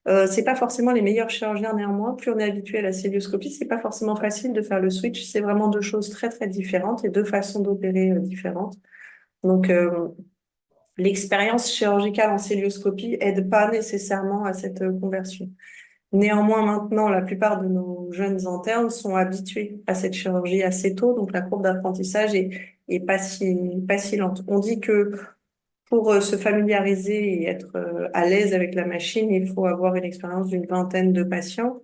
C'est pas forcément les meilleurs chirurgiens néanmoins. Plus on est habitué à la célioscopie, c'est pas forcément facile de faire le switch. C'est vraiment deux choses très très différentes et deux façons d'opérer différentes. Donc l'expérience chirurgicale en célioscopie aide pas nécessairement à cette conversion. Néanmoins, maintenant, la plupart de nos jeunes internes sont habitués à cette chirurgie assez tôt, donc la courbe d'apprentissage est pas si lente. On dit que pour se familiariser et être à l'aise avec la machine, il faut avoir une expérience d'une vingtaine de patients,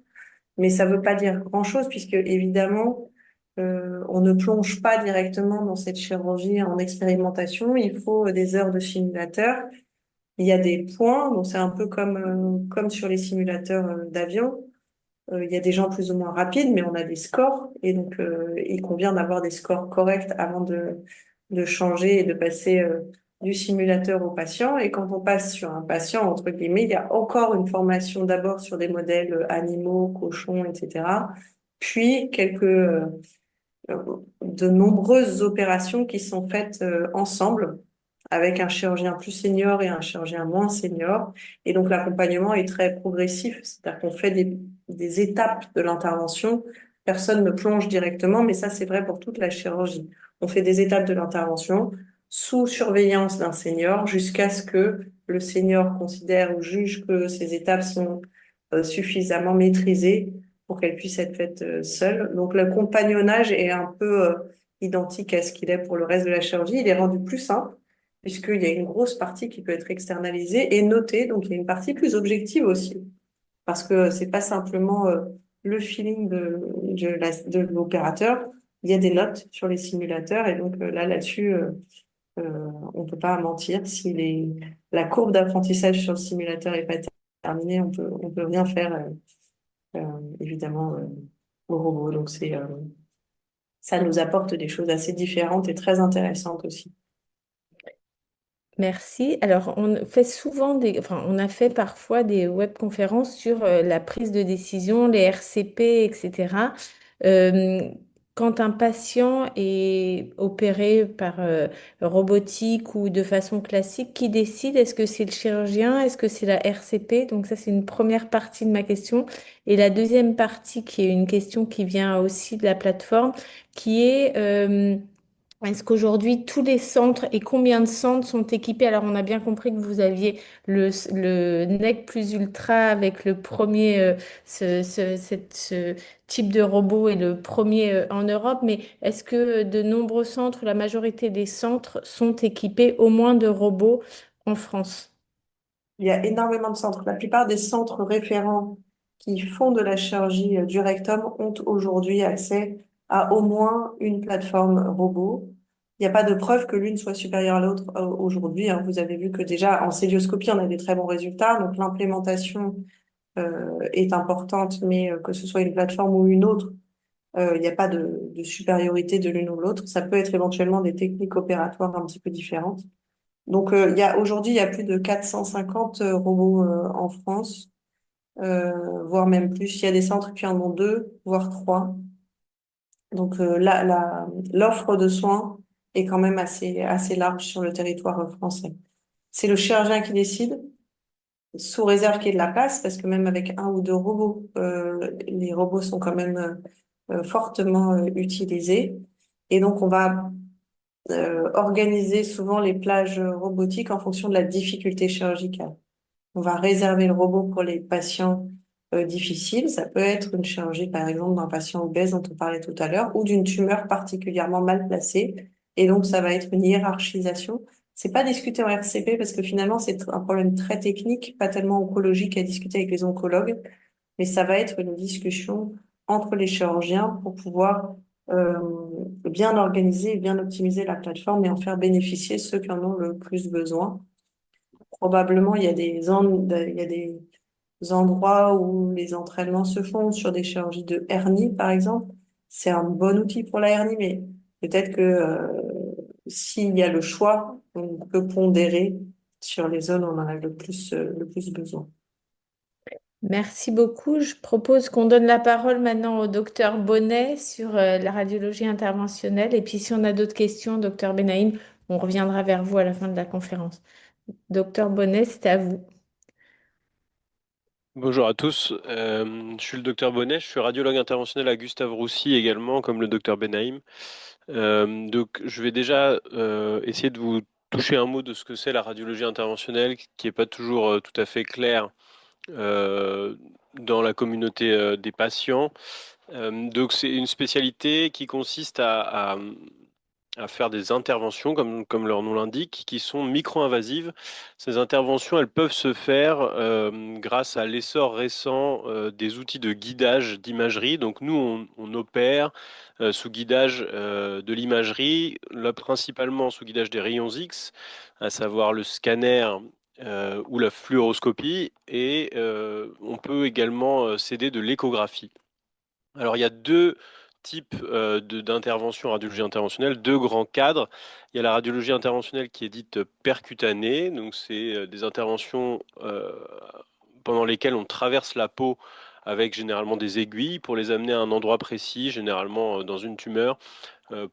mais ça veut pas dire grand-chose puisque évidemment, on ne plonge pas directement dans cette chirurgie en expérimentation. Il faut des heures de simulateur. Il y a des points, donc c'est un peu comme sur les simulateurs d'avion. Il y a des gens plus ou moins rapides, mais on a des scores et donc il convient d'avoir des scores corrects avant de changer et de passer du simulateur au patient. Et quand on passe sur un patient, entre guillemets, il y a encore une formation d'abord sur des modèles animaux, cochons, etc. Puis de nombreuses opérations qui sont faites ensemble avec un chirurgien plus senior et un chirurgien moins senior. Et donc l'accompagnement est très progressif, c'est-à-dire qu'on fait des étapes de l'intervention. Personne ne plonge directement, mais ça c'est vrai pour toute la chirurgie. On fait des étapes de l'intervention sous surveillance d'un senior jusqu'à ce que le senior considère ou juge que ces étapes sont suffisamment maîtrisées pour qu'elles puissent être faites seules. Donc le compagnonnage est un peu identique à ce qu'il est pour le reste de la chirurgie. Il est rendu plus simple, puisqu'il y a une grosse partie qui peut être externalisée et notée, donc il y a une partie plus objective aussi, parce que c'est pas simplement le feeling de l'opérateur, il y a des notes sur les simulateurs, et donc là-dessus, on peut pas mentir. Si la courbe d'apprentissage sur le simulateur est pas terminée, on peut rien faire, évidemment, au robot. Donc ça nous apporte des choses assez différentes et très intéressantes aussi. Merci. Alors, on fait souvent enfin, on a fait parfois des webconférences sur la prise de décision, les RCP, etc. Euh, Quand un patient est opéré par robotique ou de façon classique, qui décide? Est-ce que c'est le chirurgien? Est-ce que c'est la RCP? Donc ça, c'est une première partie de ma question. Et la deuxième partie, qui est une question qui vient aussi de la plateforme, qui est... est-ce qu'aujourd'hui, tous les centres et combien de centres sont équipés? Alors, on a bien compris que vous aviez le NEC plus Ultra avec le premier, ce type de robot et le premier en Europe, mais est-ce que de nombreux centres, la majorité des centres sont équipés au moins de robots en France? Il y a énormément de centres. La plupart des centres référents qui font de la chirurgie du rectum ont aujourd'hui accès à au moins une plateforme robot. Il n'y a pas de preuve que l'une soit supérieure à l'autre aujourd'hui, hein. Vous avez vu que déjà en célioscopie, on a des très bons résultats. Donc l'implémentation est importante, mais que ce soit une plateforme ou une autre, il n'y a pas de supériorité de l'une ou l'autre. Ça peut être éventuellement des techniques opératoires un petit peu différentes. Donc, aujourd'hui, il y a plus de 450 robots en France, voire même plus. Il y a des centres qui en ont deux, voire trois. Donc, l'offre de soins est quand même assez large sur le territoire français. C'est le chirurgien qui décide, sous réserve qu'il y ait de la place, parce que même avec un ou deux robots, les robots sont quand même fortement utilisés. Et donc, on va organiser souvent les plages robotiques en fonction de la difficulté chirurgicale. On va réserver le robot pour les patients difficiles. Ça peut être une chirurgie, par exemple, d'un patient obèse dont on parlait tout à l'heure, ou d'une tumeur particulièrement mal placée. Et donc, ça va être une hiérarchisation. C'est pas discuté en RCP parce que finalement, c'est un problème très technique, pas tellement oncologique à discuter avec les oncologues, mais ça va être une discussion entre les chirurgiens pour pouvoir euh, bien organiser et bien optimiser la plateforme et en faire bénéficier ceux qui en ont le plus besoin. Probablement, il y a des endroits où les entraînements se font sur des chirurgies de hernie, par exemple. C'est un bon outil pour la hernie, mais peut-être que s'il y a le choix, on peut pondérer sur les zones où on en a le plus besoin. Merci beaucoup. Je propose qu'on donne la parole maintenant au docteur Bonnet sur la radiologie interventionnelle. Et puis, si on a d'autres questions, docteur Benaïm, on reviendra vers vous à la fin de la conférence. Docteur Bonnet, c'est à vous. Bonjour à tous, je suis le docteur Bonnet, je suis radiologue interventionnel à Gustave Roussy également, comme le docteur Benaïm. Donc je vais déjà essayer de vous toucher un mot de ce que c'est la radiologie interventionnelle, qui n'est pas toujours tout à fait clair euh, dans la communauté des patients. Donc c'est une spécialité qui consiste à faire des interventions, comme leur nom l'indique, qui sont micro-invasives. Ces interventions, elles peuvent se faire grâce à l'essor récent des outils de guidage d'imagerie. Donc nous, on opère sous guidage de l'imagerie, là, principalement sous guidage des rayons X, à savoir le scanner ou la fluoroscopie, et on peut également s'aider de l'échographie. Alors, il y a deux types d'intervention en radiologie interventionnelle, deux grands cadres. Il y a la radiologie interventionnelle qui est dite percutanée, donc c'est des interventions pendant lesquelles on traverse la peau avec généralement des aiguilles pour les amener à un endroit précis, généralement dans une tumeur,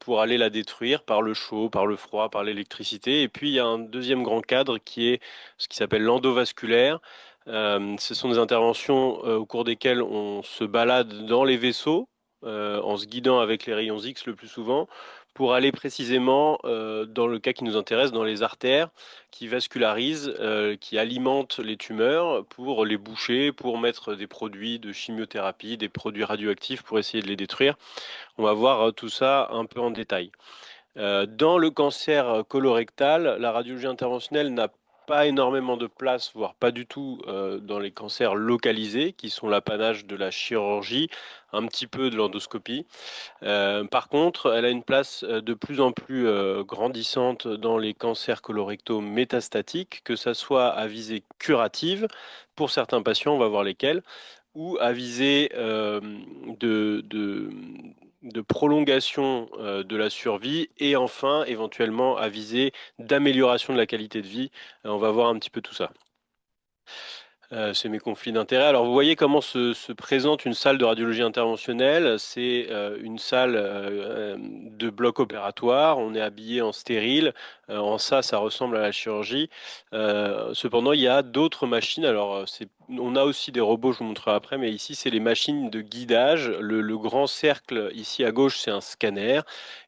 pour aller la détruire par le chaud, par le froid, par l'électricité. Et puis il y a un deuxième grand cadre qui est ce qui s'appelle l'endovasculaire. Ce sont des interventions au cours desquelles on se balade dans les vaisseaux en se guidant avec les rayons X le plus souvent pour aller précisément, dans le cas qui nous intéresse, dans les artères qui vascularisent, qui alimentent les tumeurs pour les boucher, pour mettre des produits de chimiothérapie, des produits radioactifs pour essayer de les détruire. On va voir tout ça un peu en détail. Dans le cancer colorectal, la radiologie interventionnelle n'a pas énormément de place, voire pas du tout, dans les cancers localisés, qui sont l'apanage de la chirurgie, un petit peu de l'endoscopie. Par contre, elle a une place de plus en plus grandissante dans les cancers colorectaux métastatiques, que ça soit à visée curative, pour certains patients, on va voir lesquels, ou à visée de, de, de prolongation de la survie, et enfin, éventuellement, à visée d'amélioration de la qualité de vie. On va voir un petit peu tout ça. C'est mes conflits d'intérêts. Alors, vous voyez comment se présente une salle de radiologie interventionnelle. C'est une salle de bloc opératoire. On est habillé en stérile. En ça ressemble à la chirurgie. Cependant, il y a d'autres machines. Alors, on a aussi des robots, je vous montrerai après, mais ici, c'est les machines de guidage. Le grand cercle, ici à gauche, c'est un scanner.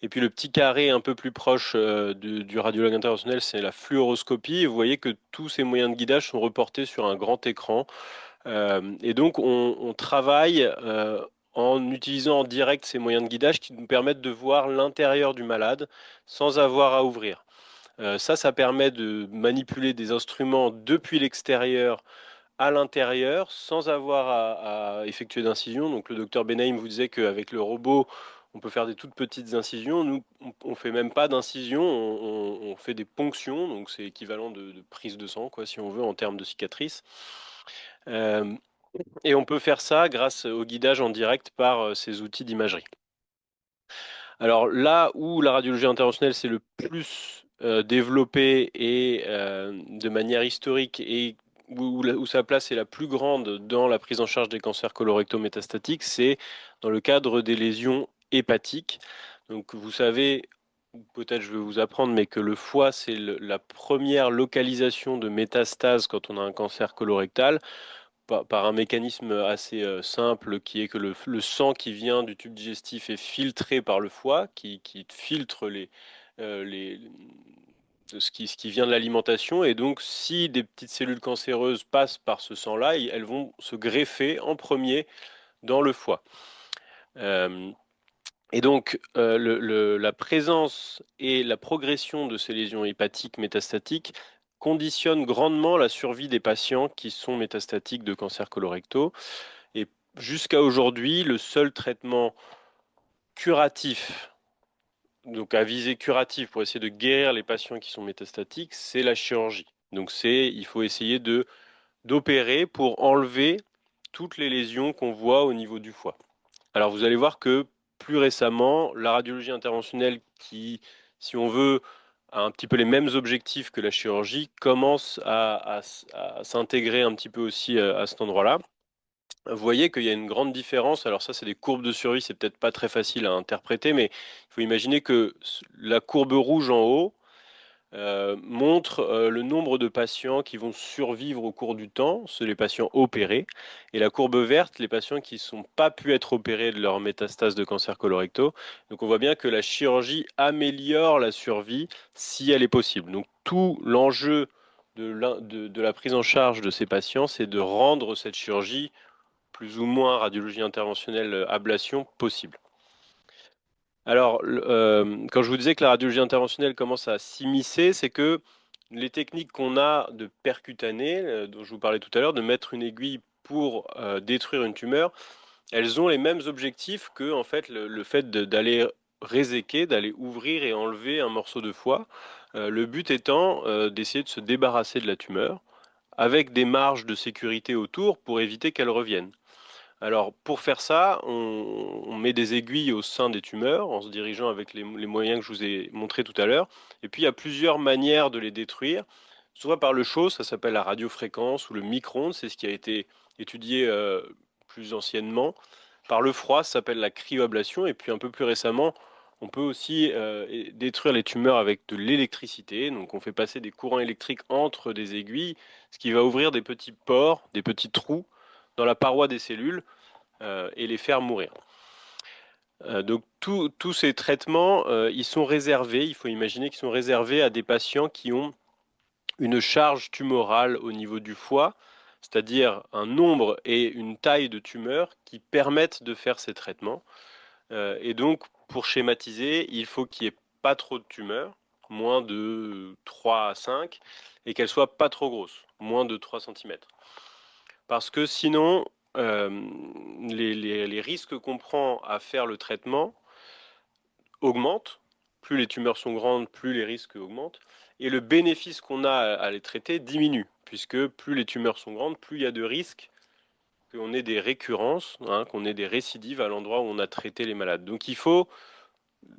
Et puis, le petit carré un peu plus proche du radiologue interventionnel, c'est la fluoroscopie. Et vous voyez que tous ces moyens de guidage sont reportés sur un grand écran. Et donc, on travaille en utilisant en direct ces moyens de guidage qui nous permettent de voir l'intérieur du malade sans avoir à ouvrir. Ça permet de manipuler des instruments depuis l'extérieur à l'intérieur sans avoir à effectuer d'incision. Donc le docteur Benaim vous disait qu'avec le robot, on peut faire des toutes petites incisions. Nous, on ne fait même pas d'incision, on fait des ponctions, donc c'est équivalent de prise de sang, quoi, si on veut, en termes de cicatrices. Euh, et on peut faire ça grâce au guidage en direct par ces outils d'imagerie. Alors là où la radiologie interventionnelle s'est le plus développée et de manière historique et où sa place est la plus grande dans la prise en charge des cancers colorectaux métastatiques, c'est dans le cadre des lésions hépatiques. Donc vous savez, peut-être je vais vous apprendre, mais que le foie, c'est la première localisation de métastase quand on a un cancer colorectal par un mécanisme assez simple qui est que le sang qui vient du tube digestif est filtré par le foie, qui filtre les, ce qui vient de l'alimentation. Et donc, si des petites cellules cancéreuses passent par ce sang-là, elles vont se greffer en premier dans le foie. Et donc, la présence et la progression de ces lésions hépatiques métastatiques conditionne grandement la survie des patients qui sont métastatiques de cancers colorectaux. Et jusqu'à aujourd'hui, le seul traitement curatif, donc à visée curative pour essayer de guérir les patients qui sont métastatiques, c'est la chirurgie. Donc il faut essayer d'opérer pour enlever toutes les lésions qu'on voit au niveau du foie. Alors vous allez voir que plus récemment, la radiologie interventionnelle qui, si on veut, a un petit peu les mêmes objectifs que la chirurgie, commence à s'intégrer un petit peu aussi à cet endroit-là. Vous voyez qu'il y a une grande différence. Alors ça, c'est des courbes de survie, c'est peut-être pas très facile à interpréter, mais il faut imaginer que la courbe rouge en haut, montre le nombre de patients qui vont survivre au cours du temps, c'est les patients opérés, et la courbe verte, les patients qui n'ont pas pu être opérés de leur métastase de cancer colorectal. Donc on voit bien que la chirurgie améliore la survie si elle est possible. Donc tout l'enjeu de la prise en charge de ces patients, c'est de rendre cette chirurgie plus ou moins radiologie interventionnelle ablation possible. Alors, quand je vous disais que la radiologie interventionnelle commence à s'immiscer, c'est que les techniques qu'on a de percutané, dont je vous parlais tout à l'heure, de mettre une aiguille pour détruire une tumeur, elles ont les mêmes objectifs que en fait, le fait d'aller réséquer, d'aller ouvrir et enlever un morceau de foie. Le but étant d'essayer de se débarrasser de la tumeur avec des marges de sécurité autour pour éviter qu'elle revienne. Alors, pour faire ça, on met des aiguilles au sein des tumeurs en se dirigeant avec les moyens que je vous ai montrés tout à l'heure. Et puis, il y a plusieurs manières de les détruire. Soit par le chaud, ça s'appelle la radiofréquence ou le micro-ondes, c'est ce qui a été étudié plus anciennement. Par le froid, ça s'appelle la cryoablation. Et puis, un peu plus récemment, on peut aussi détruire les tumeurs avec de l'électricité. Donc, on fait passer des courants électriques entre des aiguilles, ce qui va ouvrir des petits pores, des petits trous dans la paroi des cellules et les faire mourir. Donc tous ces traitements, ils sont réservés, il faut imaginer qu'ils sont réservés à des patients qui ont une charge tumorale au niveau du foie, c'est-à-dire un nombre et une taille de tumeurs qui permettent de faire ces traitements. Et donc, pour schématiser, il faut qu'il n'y ait pas trop de tumeurs, moins de 3 à 5, et qu'elles soient pas trop grosses, moins de 3 cm. Parce que sinon, les risques qu'on prend à faire le traitement augmentent. Plus les tumeurs sont grandes, plus les risques augmentent. Et le bénéfice qu'on a à les traiter diminue, puisque plus les tumeurs sont grandes, plus il y a de risques qu'on ait des récurrences, hein, qu'on ait des récidives à l'endroit où on a traité les malades. Donc il faut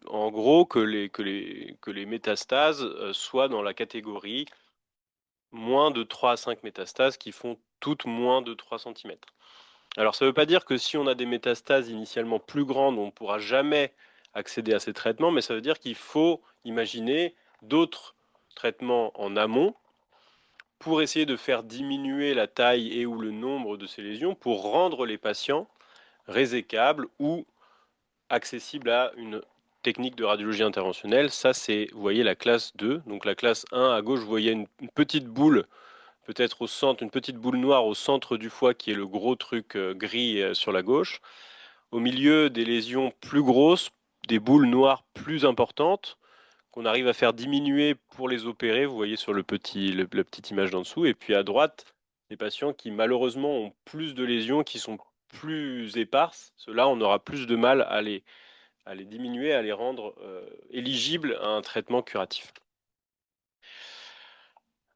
en gros que les métastases soient dans la catégorie moins de 3 à 5 métastases qui font toutes moins de 3 cm. Alors ça ne veut pas dire que si on a des métastases initialement plus grandes, on ne pourra jamais accéder à ces traitements, mais ça veut dire qu'il faut imaginer d'autres traitements en amont pour essayer de faire diminuer la taille et ou le nombre de ces lésions pour rendre les patients résécables ou accessibles à une technique de radiologie interventionnelle. Ça, c'est, vous voyez, la classe 2. Donc la classe 1, à gauche, vous voyez une petite boule, peut-être au centre, une petite boule noire au centre du foie qui est le gros truc gris sur la gauche. Au milieu, des lésions plus grosses, des boules noires plus importantes qu'on arrive à faire diminuer pour les opérer. Vous voyez sur la petite image d'en dessous. Et puis à droite, des patients qui malheureusement ont plus de lésions, qui sont plus éparses. Ceux-là, on aura plus de mal à les diminuer, à les rendre éligibles à un traitement curatif.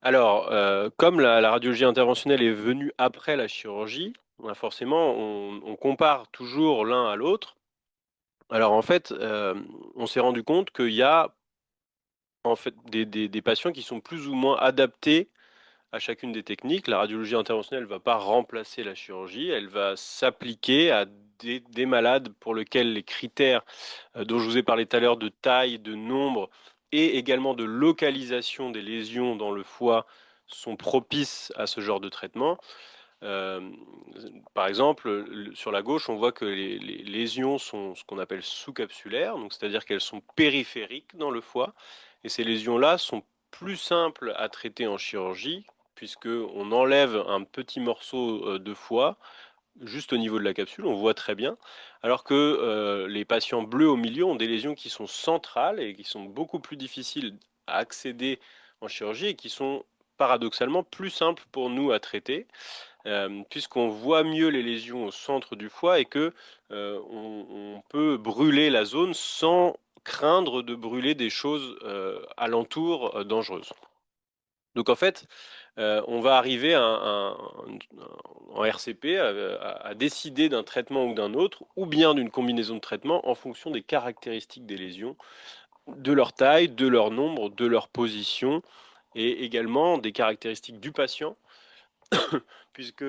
Alors, comme la radiologie interventionnelle est venue après la chirurgie, forcément, on compare toujours l'un à l'autre. Alors en fait, on s'est rendu compte qu'il y a en fait des patients qui sont plus ou moins adaptés à chacune des techniques. La radiologie interventionnelle ne va pas remplacer la chirurgie, elle va s'appliquer à des malades pour lesquels les critères dont je vous ai parlé tout à l'heure de taille, de nombre et également de localisation des lésions dans le foie sont propices à ce genre de traitement. Euh, Par exemple, sur la gauche, on voit que les lésions sont ce qu'on appelle sous-capsulaires, donc c'est-à-dire qu'elles sont périphériques dans le foie, et ces lésions-là sont plus simples à traiter en chirurgie, puisqu'on enlève un petit morceau de foie juste au niveau de la capsule, on voit très bien, alors que les patients bleus au milieu ont des lésions qui sont centrales et qui sont beaucoup plus difficiles à accéder en chirurgie et qui sont paradoxalement plus simples pour nous à traiter puisqu'on voit mieux les lésions au centre du foie et que on peut brûler la zone sans craindre de brûler des choses alentour dangereuses. Donc en fait, on va arriver en RCP à décider d'un traitement ou d'un autre, ou bien d'une combinaison de traitements en fonction des caractéristiques des lésions, de leur taille, de leur nombre, de leur position, et également des caractéristiques du patient, puisque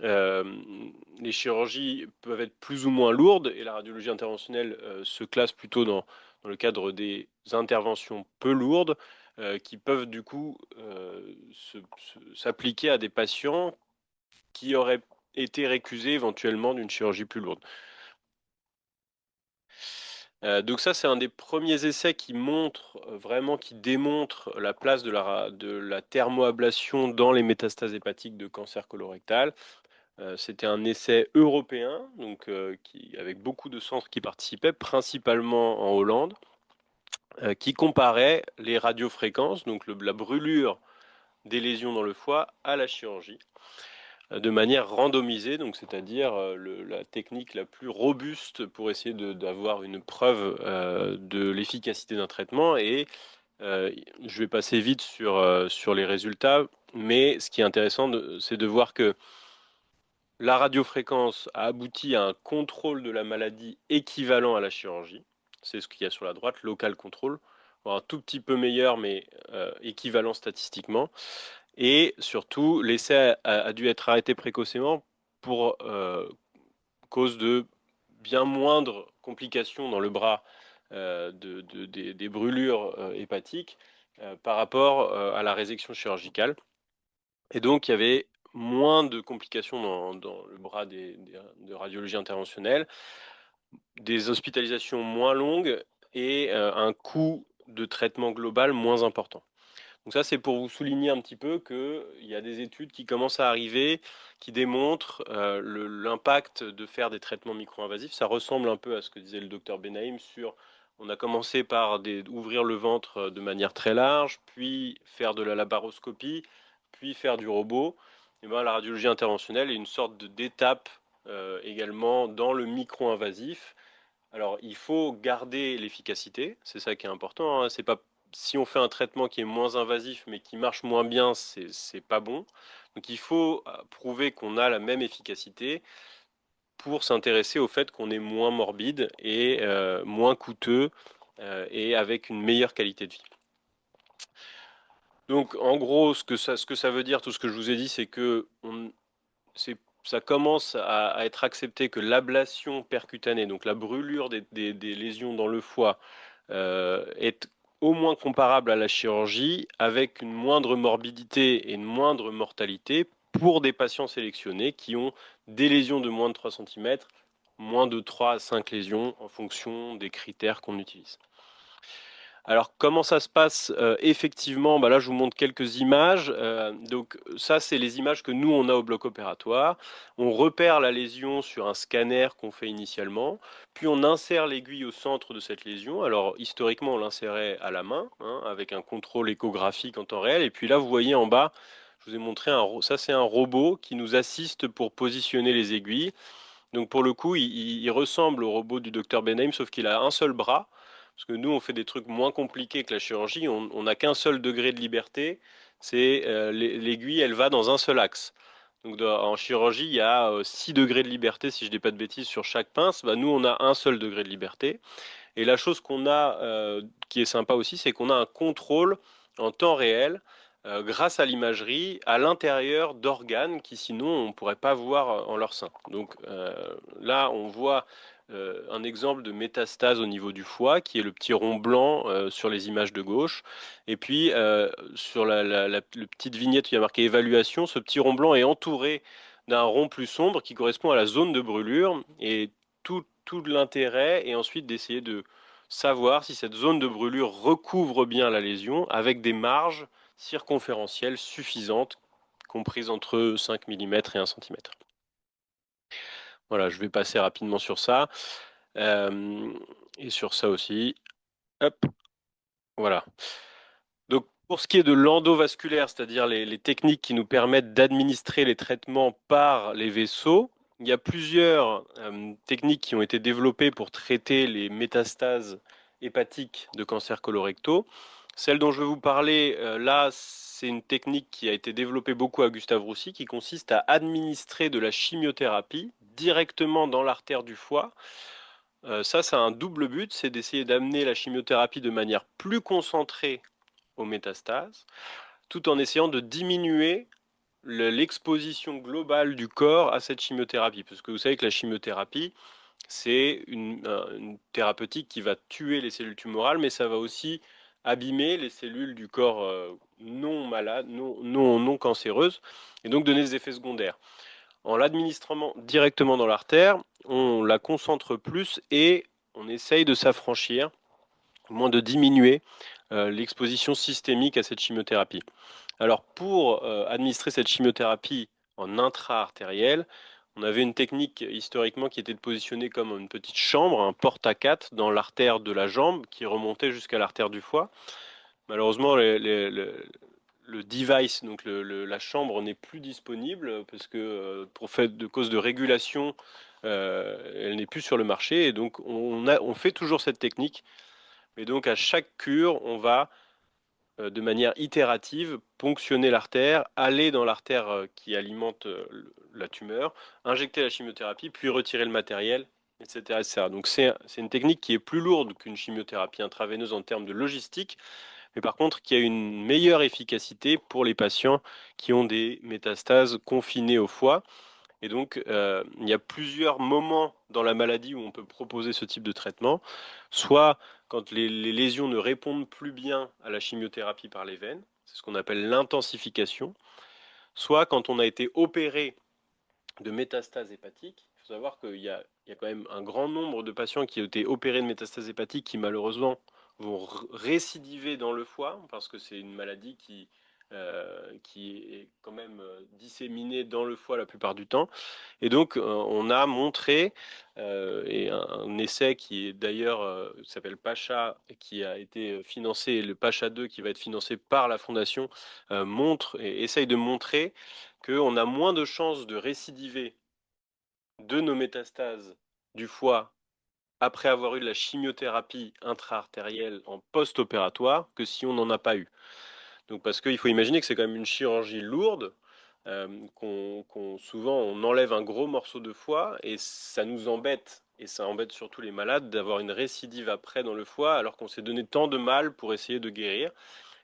les chirurgies peuvent être plus ou moins lourdes et la radiologie interventionnelle se classe plutôt dans le cadre des interventions peu lourdes qui peuvent du coup s'appliquer à des patients qui auraient été récusés éventuellement d'une chirurgie plus lourde. Donc ça, c'est un des premiers essais qui montre vraiment, qui démontre la place de la thermoablation dans les métastases hépatiques de cancer colorectal. C'était un essai européen, donc avec beaucoup de centres qui participaient, principalement en Hollande, qui comparait les radiofréquences, donc la brûlure des lésions dans le foie, à la chirurgie, de manière randomisée, donc c'est-à-dire la technique la plus robuste pour essayer d'avoir une preuve de l'efficacité d'un traitement. Et je vais passer vite sur les résultats, mais ce qui est intéressant, c'est de voir que la radiofréquence a abouti à un contrôle de la maladie équivalent à la chirurgie. C'est ce qu'il y a sur la droite, local control. Un tout petit peu meilleur, mais équivalent statistiquement. Et surtout, l'essai a dû être arrêté précocement pour cause de bien moindres complications dans le bras des brûlures hépatiques par rapport à la résection chirurgicale. Et donc, il y avait moins de complications dans le bras de radiologie interventionnelle. des hospitalisations moins longues et un coût de traitement global moins important. Donc ça, c'est pour vous souligner un petit peu qu'il y a des études qui commencent à arriver, qui démontrent l'impact de faire des traitements micro-invasifs. Ça ressemble un peu à ce que disait le docteur Benaïm sur, on a commencé par ouvrir le ventre de manière très large, puis faire de la laparoscopie, puis faire du robot. Et ben, la radiologie interventionnelle est une sorte d'étape également dans le micro-invasif. Alors, il faut garder l'efficacité, c'est ça qui est important, hein. C'est pas si on fait un traitement qui est moins invasif mais qui marche moins bien, c'est pas bon. Donc, il faut prouver qu'on a la même efficacité pour s'intéresser au fait qu'on est moins morbide et moins coûteux et avec une meilleure qualité de vie. Donc, en gros, ce que ça veut dire, tout ce que je vous ai dit, c'est que ça commence à être accepté que l'ablation percutanée, donc la brûlure des lésions dans le foie, est au moins comparable à la chirurgie, avec une moindre morbidité et une moindre mortalité pour des patients sélectionnés qui ont des lésions de moins de 3 cm, moins de 3 à 5 lésions en fonction des critères qu'on utilise. Alors, comment ça se passe effectivement? Là, je vous montre quelques images. Donc, ça, c'est les images que nous, on a au bloc opératoire. On repère la lésion sur un scanner qu'on fait initialement, puis on insère l'aiguille au centre de cette lésion. Alors, historiquement, on l'insérait à la main, hein, avec un contrôle échographique en temps réel. Et puis là, vous voyez en bas, je vous ai montré, ça, c'est un robot qui nous assiste pour positionner les aiguilles. Donc, pour le coup, il ressemble au robot du docteur Benheim, sauf qu'il a un seul bras. Parce que nous, on fait des trucs moins compliqués que la chirurgie. On n'a qu'un seul degré de liberté. C'est l'aiguille, elle va dans un seul axe. Donc en chirurgie, il y a 6 degrés de liberté, si je ne dis pas de bêtises, sur chaque pince. Nous, on a un seul degré de liberté. Et la chose qu'on a, qui est sympa aussi, c'est qu'on a un contrôle en temps réel, grâce à l'imagerie, à l'intérieur d'organes qui sinon on ne pourrait pas voir en leur sein. Donc là, on voit un exemple de métastase au niveau du foie, qui est le petit rond blanc sur les images de gauche. Et puis sur la petite vignette où il y a marqué évaluation, ce petit rond blanc est entouré d'un rond plus sombre qui correspond à la zone de brûlure. Et tout l'intérêt est ensuite d'essayer de savoir si cette zone de brûlure recouvre bien la lésion avec des marges circonférentielles suffisantes, comprises entre 5 mm et 1 cm. Voilà, je vais passer rapidement sur ça. Et sur ça aussi. Hop, voilà. Donc, pour ce qui est de l'endovasculaire, c'est-à-dire les techniques qui nous permettent d'administrer les traitements par les vaisseaux, il y a plusieurs techniques qui ont été développées pour traiter les métastases hépatiques de cancers colorectaux. Celle dont je vais vous parler là, c'est une technique qui a été développée beaucoup à Gustave Roussy, qui consiste à administrer de la chimiothérapie directement dans l'artère du foie. Ça a un double but, c'est d'essayer d'amener la chimiothérapie de manière plus concentrée aux métastases, tout en essayant de diminuer l'exposition globale du corps à cette chimiothérapie. Parce que vous savez que la chimiothérapie, c'est une thérapeutique qui va tuer les cellules tumorales, mais ça va aussi abîmer les cellules du corps non malades, non cancéreuses, et donc donner des effets secondaires. En l'administrant directement dans l'artère, on la concentre plus et on essaye de s'affranchir, au moins de diminuer l'exposition systémique à cette chimiothérapie. Alors pour administrer cette chimiothérapie en intra-artérielle, on avait une technique historiquement qui était de positionner comme une petite chambre, un porte-à-4 dans l'artère de la jambe qui remontait jusqu'à l'artère du foie. Malheureusement, le device, donc la chambre n'est plus disponible parce que de cause de régulation, elle n'est plus sur le marché. Et donc on fait toujours cette technique. Mais donc à chaque cure, on va de manière itérative ponctionner l'artère, aller dans l'artère qui alimente la tumeur, injecter la chimiothérapie, puis retirer le matériel, etc. etc. Donc c'est une technique qui est plus lourde qu'une chimiothérapie intraveineuse en termes de logistique, mais par contre qui a une meilleure efficacité pour les patients qui ont des métastases confinées au foie. Et donc, il y a plusieurs moments dans la maladie où on peut proposer ce type de traitement, soit quand les lésions ne répondent plus bien à la chimiothérapie par les veines, c'est ce qu'on appelle l'intensification, soit quand on a été opéré de métastases hépatiques, Il faut savoir qu'il y a quand même un grand nombre de patients qui ont été opérés de métastases hépatiques qui malheureusement vont récidiver dans le foie parce que c'est une maladie qui est quand même disséminée dans le foie la plupart du temps. Et donc, on a montré, et un essai qui est d'ailleurs s'appelle PACHA, qui a été financé, et le PACHA 2 qui va être financé par la Fondation, montre et essaye de montrer qu'on a moins de chances de récidiver de nos métastases du foie après avoir eu de la chimiothérapie intra-artérielle en post-opératoire que si on n'en a pas eu. Donc parce qu'il faut imaginer que c'est quand même une chirurgie lourde, souvent on enlève un gros morceau de foie et ça nous embête, et ça embête surtout les malades d'avoir une récidive après dans le foie alors qu'on s'est donné tant de mal pour essayer de guérir.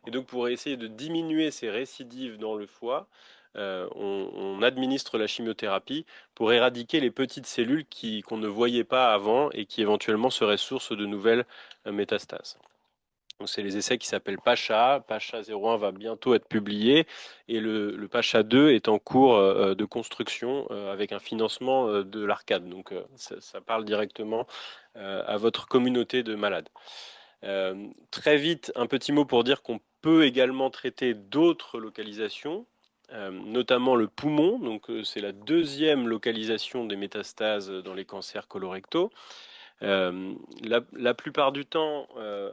Et donc pour essayer de diminuer ces récidives dans le foie, on administre la chimiothérapie pour éradiquer les petites cellules qu'on ne voyait pas avant et qui éventuellement seraient source de nouvelles métastases. Donc c'est les essais qui s'appellent PACHA. PACHA 01 va bientôt être publié et le PACHA 2 est en cours de construction avec un financement de l'ARCAD. Donc ça parle directement à votre communauté de malades. Très vite, un petit mot pour dire qu'on peut également traiter d'autres localisations, notamment le poumon. Donc c'est la deuxième localisation des métastases dans les cancers colorectaux. La plupart du temps,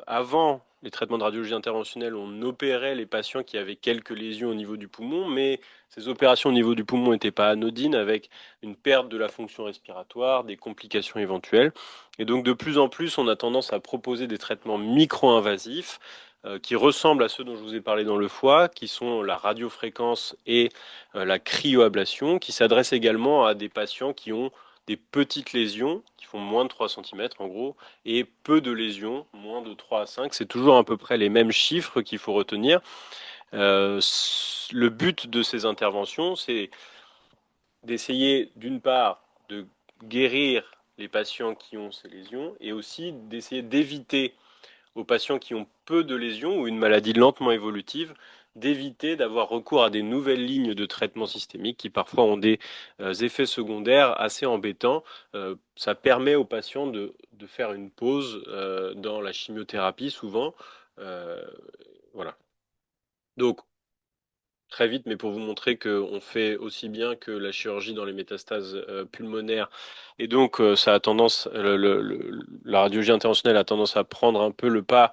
avant les traitements de radiologie interventionnelle, on opérait les patients qui avaient quelques lésions au niveau du poumon, mais ces opérations au niveau du poumon n'étaient pas anodines, avec une perte de la fonction respiratoire, des complications éventuelles. Et donc de plus en plus, on a tendance à proposer des traitements micro-invasifs qui ressemblent à ceux dont je vous ai parlé dans le foie, qui sont la radiofréquence et la cryoablation, qui s'adressent également à des patients qui ont des petites lésions qui font moins de 3 cm en gros, et peu de lésions, moins de 3 à 5. C'est toujours à peu près les mêmes chiffres qu'il faut retenir. Le but de ces interventions, c'est d'essayer d'une part de guérir les patients qui ont ces lésions et aussi d'essayer d'éviter aux patients qui ont peu de lésions ou une maladie lentement évolutive, d'éviter d'avoir recours à des nouvelles lignes de traitement systémique qui parfois ont des effets secondaires assez embêtants. Ça permet aux patients de faire une pause dans la chimiothérapie souvent. Voilà. Donc, très vite, mais pour vous montrer qu'on fait aussi bien que la chirurgie dans les métastases pulmonaires. Et donc, ça a tendance, la radiologie interventionnelle a tendance à prendre un peu le pas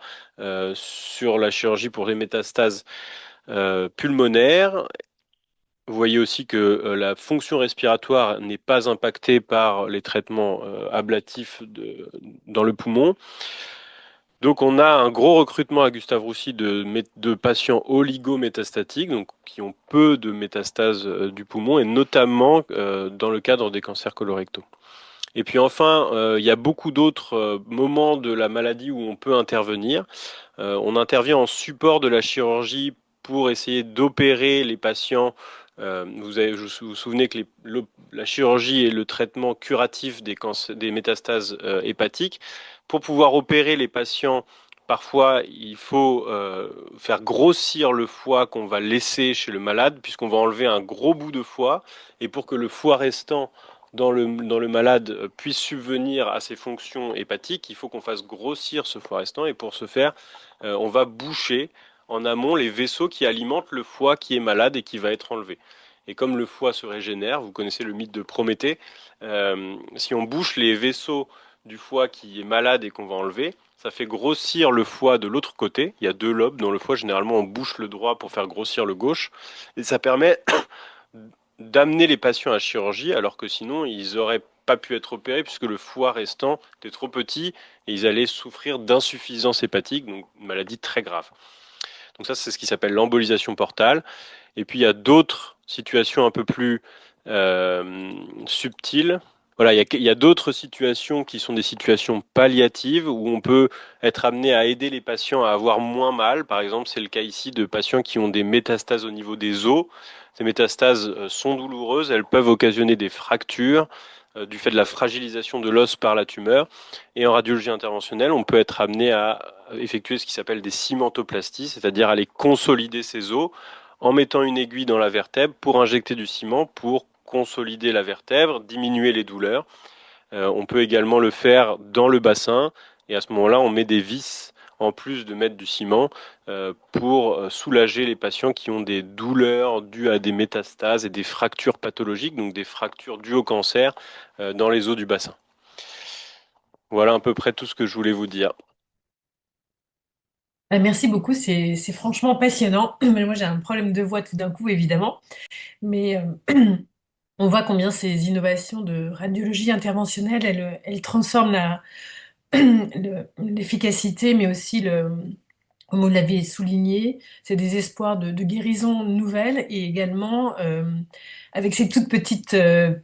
sur la chirurgie pour les métastases pulmonaires. Vous voyez aussi que la fonction respiratoire n'est pas impactée par les traitements ablatifs dans le poumon. Donc on a un gros recrutement à Gustave Roussy de patients oligométastatiques, donc qui ont peu de métastases du poumon, et notamment dans le cadre des cancers colorectaux. Et puis enfin, il y a beaucoup d'autres moments de la maladie où on peut intervenir. On intervient en support de la chirurgie pour essayer d'opérer les patients. Vous vous souvenez que la chirurgie est le traitement curatif des métastases hépatiques. Pour pouvoir opérer les patients, parfois il faut faire grossir le foie qu'on va laisser chez le malade, puisqu'on va enlever un gros bout de foie. Et pour que le foie restant dans le malade puisse subvenir à ses fonctions hépatiques, il faut qu'on fasse grossir ce foie restant. Et pour ce faire, on va boucher en amont les vaisseaux qui alimentent le foie qui est malade et qui va être enlevé. Et comme le foie se régénère, vous connaissez le mythe de Prométhée, si on bouche les vaisseaux du foie qui est malade et qu'on va enlever, ça fait grossir le foie de l'autre côté. Il y a deux lobes dans le foie, généralement on bouche le droit pour faire grossir le gauche, et ça permet d'amener les patients à la chirurgie, alors que sinon ils n'auraient pas pu être opérés puisque le foie restant était trop petit et ils allaient souffrir d'insuffisance hépatique, donc une maladie très grave. Donc ça, c'est ce qui s'appelle l'embolisation portale. Et puis il y a d'autres situations un peu plus subtiles. Voilà, il y a d'autres situations qui sont des situations palliatives où on peut être amené à aider les patients à avoir moins mal. Par exemple, c'est le cas ici de patients qui ont des métastases au niveau des os. Ces métastases sont douloureuses, elles peuvent occasionner des fractures du fait de la fragilisation de l'os par la tumeur. Et en radiologie interventionnelle, on peut être amené à effectuer ce qui s'appelle des cimentoplasties, c'est-à-dire aller consolider ces os en mettant une aiguille dans la vertèbre pour injecter du ciment pour consolider la vertèbre, diminuer les douleurs. On peut également le faire dans le bassin et à ce moment-là, on met des vis en plus de mettre du ciment pour soulager les patients qui ont des douleurs dues à des métastases et des fractures pathologiques, donc des fractures dues au cancer dans les os du bassin. Voilà à peu près tout ce que je voulais vous dire. Merci beaucoup, c'est franchement passionnant. Moi, j'ai un problème de voix tout d'un coup, évidemment, mais on voit combien ces innovations de radiologie interventionnelle, elles transforment l'efficacité, mais aussi comme vous l'avez souligné, c'est des espoirs de guérison nouvelle et également avec ces toutes petites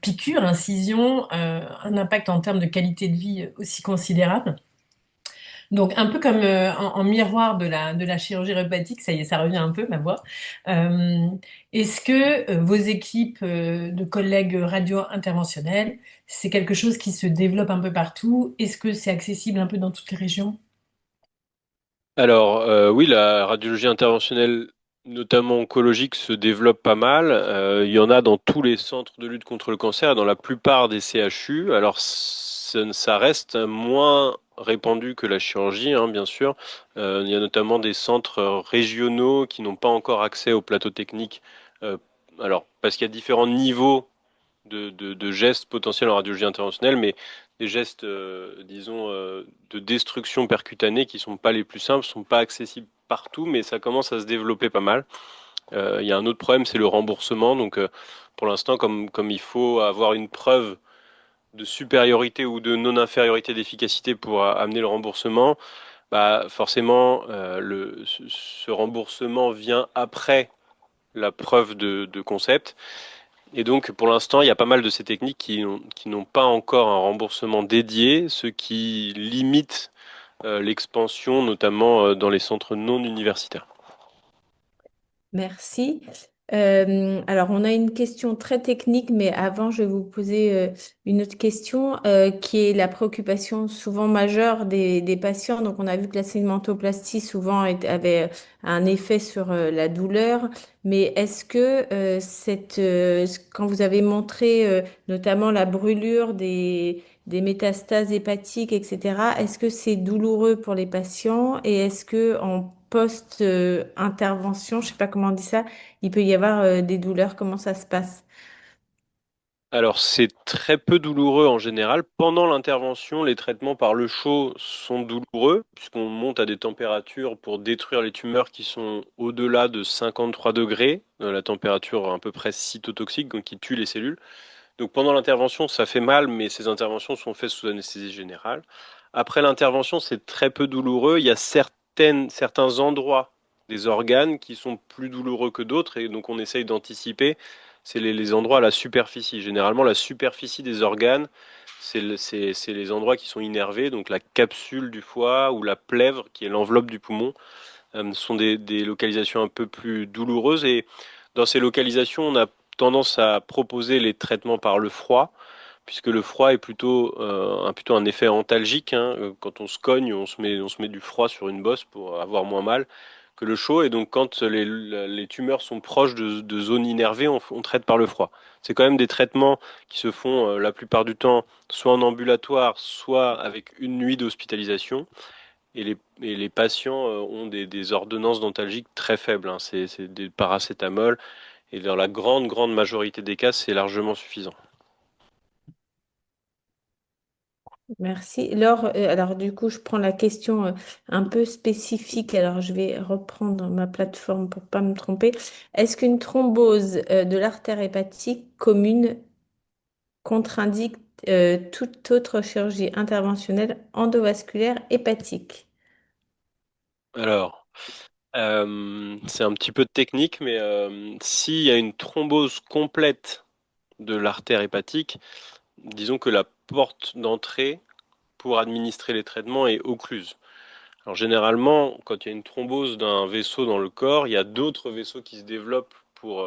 piqûres, incisions, un impact en termes de qualité de vie aussi considérable. Donc un peu comme en miroir de la chirurgie rhumatique, ça y est, ça revient un peu ma voix. Euh, Est-ce que vos équipes de collègues radio-interventionnels, c'est quelque chose qui se développe un peu partout? Est-ce que c'est accessible un peu dans toutes les régions? Alors, oui, la radiologie interventionnelle, notamment oncologique, se développe pas mal. Il y en a dans tous les centres de lutte contre le cancer et dans la plupart des CHU. Alors, ça reste moins répandu que la chirurgie, hein, bien sûr. Il y a notamment des centres régionaux qui n'ont pas encore accès au plateau technique. Euh, alors, parce qu'il y a différents niveaux de gestes potentiels en radiologie interventionnelle, mais des gestes, disons, de destruction percutanée qui sont pas les plus simples, sont pas accessibles partout, mais ça commence à se développer pas mal. Il y a un autre problème, c'est le remboursement. Donc, pour l'instant, comme il faut avoir une preuve de supériorité ou de non-infériorité d'efficacité pour amener le remboursement, bah forcément, ce remboursement vient après la preuve de concept. Et donc, pour l'instant, il y a pas mal de ces techniques qui n'ont pas encore un remboursement dédié, ce qui limite l'expansion, notamment dans les centres non universitaires. Merci. Alors, on a une question très technique, mais avant, je vais vous poser une autre question qui est la préoccupation souvent majeure des patients. Donc, on a vu que la segmentoplastie souvent avait un effet sur la douleur, mais est-ce que quand vous avez montré notamment la brûlure des métastases hépatiques, etc., est-ce que c'est douloureux pour les patients et est-ce que en post-intervention, je sais pas comment on dit ça, il peut y avoir des douleurs, comment ça se passe? Alors, c'est très peu douloureux en général. Pendant l'intervention, les traitements par le chaud sont douloureux, puisqu'on monte à des températures pour détruire les tumeurs qui sont au-delà de 53 degrés, la température à peu près cytotoxique, donc qui tue les cellules. Donc pendant l'intervention, ça fait mal, mais ces interventions sont faites sous anesthésie générale. Après l'intervention, c'est très peu douloureux. Il y a certains endroits des organes qui sont plus douloureux que d'autres, et donc on essaye d'anticiper. C'est les endroits à la superficie. Généralement, la superficie des organes, c'est les endroits qui sont innervés, donc la capsule du foie ou la plèvre, qui est l'enveloppe du poumon, sont des localisations un peu plus douloureuses. Et dans ces localisations, on a tendance à proposer les traitements par le froid, puisque le froid est plutôt un effet antalgique, hein. Quand on se cogne, on se met du froid sur une bosse pour avoir moins mal que le chaud. Et donc, quand les tumeurs sont proches de zones innervées, on traite par le froid. C'est quand même des traitements qui se font la plupart du temps soit en ambulatoire, soit avec une nuit d'hospitalisation. Et les patients ont des ordonnances dentalgiques très faibles, hein. C'est des paracétamol. Et dans la grande majorité des cas, c'est largement suffisant. Merci. Laure, alors du coup, je prends la question un peu spécifique. Alors, je vais reprendre ma plateforme pour pas me tromper. Est-ce qu'une thrombose de l'artère hépatique commune contre-indique toute autre chirurgie interventionnelle endovasculaire hépatique? Alors, c'est un petit peu technique, mais s'il y a une thrombose complète de l'artère hépatique, disons que la porte d'entrée pour administrer les traitements est occluse. Alors généralement, quand il y a une thrombose d'un vaisseau dans le corps, il y a d'autres vaisseaux qui se développent pour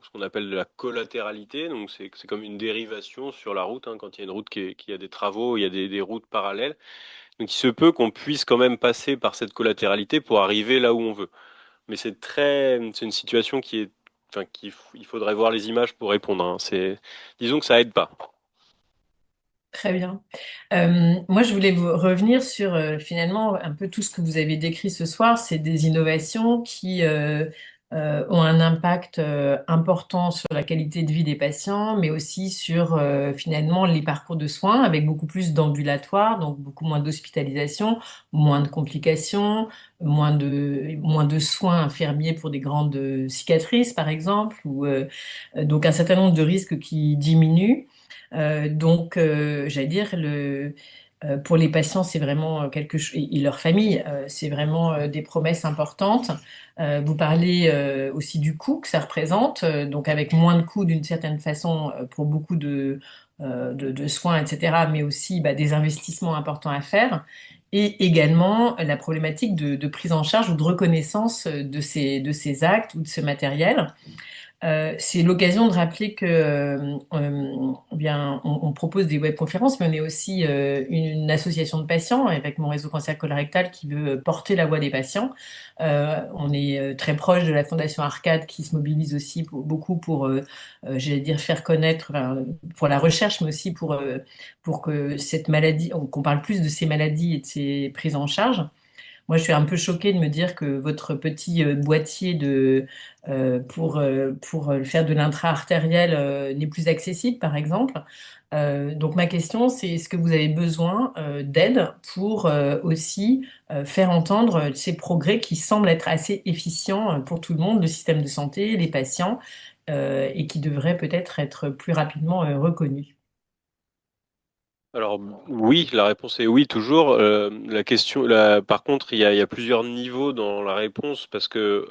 ce qu'on appelle de la collatéralité. Donc c'est comme une dérivation sur la route, hein, quand il y a une route qui a des travaux, il y a des routes parallèles. Donc il se peut qu'on puisse quand même passer par cette collatéralité pour arriver là où on veut. Mais c'est une situation qui est enfin, il faudrait voir les images pour répondre, hein. Disons que ça aide pas. Très bien. Moi, je voulais vous revenir sur finalement un peu tout ce que vous avez décrit ce soir. C'est des innovations qui ont un impact important sur la qualité de vie des patients, mais aussi sur finalement les parcours de soins avec beaucoup plus d'ambulatoires, donc beaucoup moins d'hospitalisation, moins de complications, moins de soins infirmiers pour des grandes cicatrices, par exemple, ou donc un certain nombre de risques qui diminuent. J'allais dire, pour les patients, c'est vraiment quelque chose, et leur famille, c'est vraiment des promesses importantes. Vous parlez aussi du coût que ça représente, donc avec moins de coûts d'une certaine façon pour beaucoup de soins, etc., mais aussi des investissements importants à faire. Et également la problématique de prise en charge ou de reconnaissance de ces actes ou de ce matériel. C'est l'occasion de rappeler que on propose des webconférences, mais on est aussi une association de patients avec mon réseau cancer colorectal qui veut porter la voix des patients. On est très proche de la Fondation Arcade qui se mobilise aussi beaucoup pour, j'allais dire, faire connaître, enfin, pour la recherche, mais aussi pour que cette maladie, qu'on parle plus de ces maladies et de ces prises en charge. Moi, je suis un peu choquée de me dire que votre petit boîtier pour faire de l'intra-artériel n'est plus accessible, par exemple. Donc, ma question, c'est est-ce que vous avez besoin d'aide pour aussi faire entendre ces progrès qui semblent être assez efficients pour tout le monde, le système de santé, les patients, et qui devraient peut-être être plus rapidement reconnus? Alors oui, la réponse est oui toujours. La question, par contre, il y a plusieurs niveaux dans la réponse parce que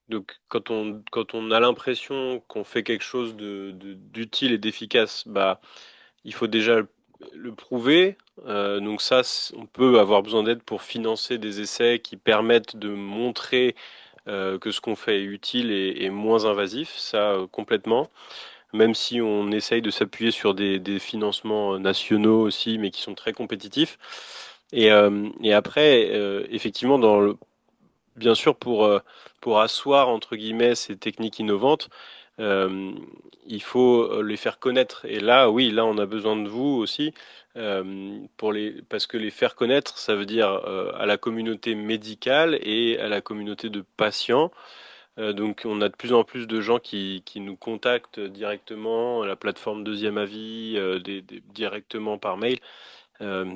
donc quand on a l'impression qu'on fait quelque chose d'utile et d'efficace, bah il faut déjà le prouver. Donc ça, on peut avoir besoin d'aide pour financer des essais qui permettent de montrer que ce qu'on fait est utile et moins invasif. Ça, complètement. Même si on essaye de s'appuyer sur des financements nationaux aussi, mais qui sont très compétitifs. Et après, effectivement, bien sûr, pour asseoir, entre guillemets, ces techniques innovantes, euh, il faut les faire connaître. Et là, oui, là, on a besoin de vous aussi, parce que les faire connaître, ça veut dire à la communauté médicale et à la communauté de patients. Donc on a de plus en plus de gens qui nous contactent directement, la plateforme Deuxième Avis, directement par mail.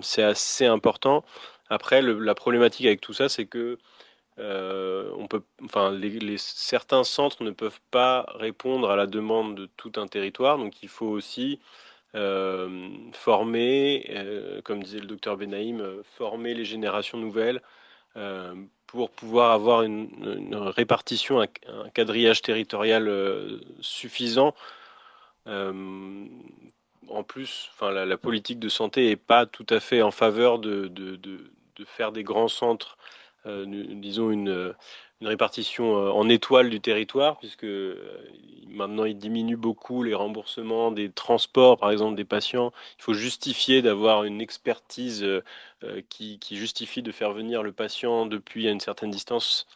C'est assez important. Après, la problématique avec tout ça, c'est que enfin, certains centres ne peuvent pas répondre à la demande de tout un territoire, donc il faut aussi former, comme disait le docteur Benaïm, former les générations nouvelles pour pouvoir avoir une répartition, un quadrillage territorial suffisant. Euh, En plus, enfin, la politique de santé est pas tout à fait en faveur de faire des grands centres, disons une répartition en étoile du territoire, puisque maintenant il diminue beaucoup les remboursements des transports, par exemple des patients. Il faut justifier d'avoir une expertise qui justifie de faire venir le patient depuis une certaine distance.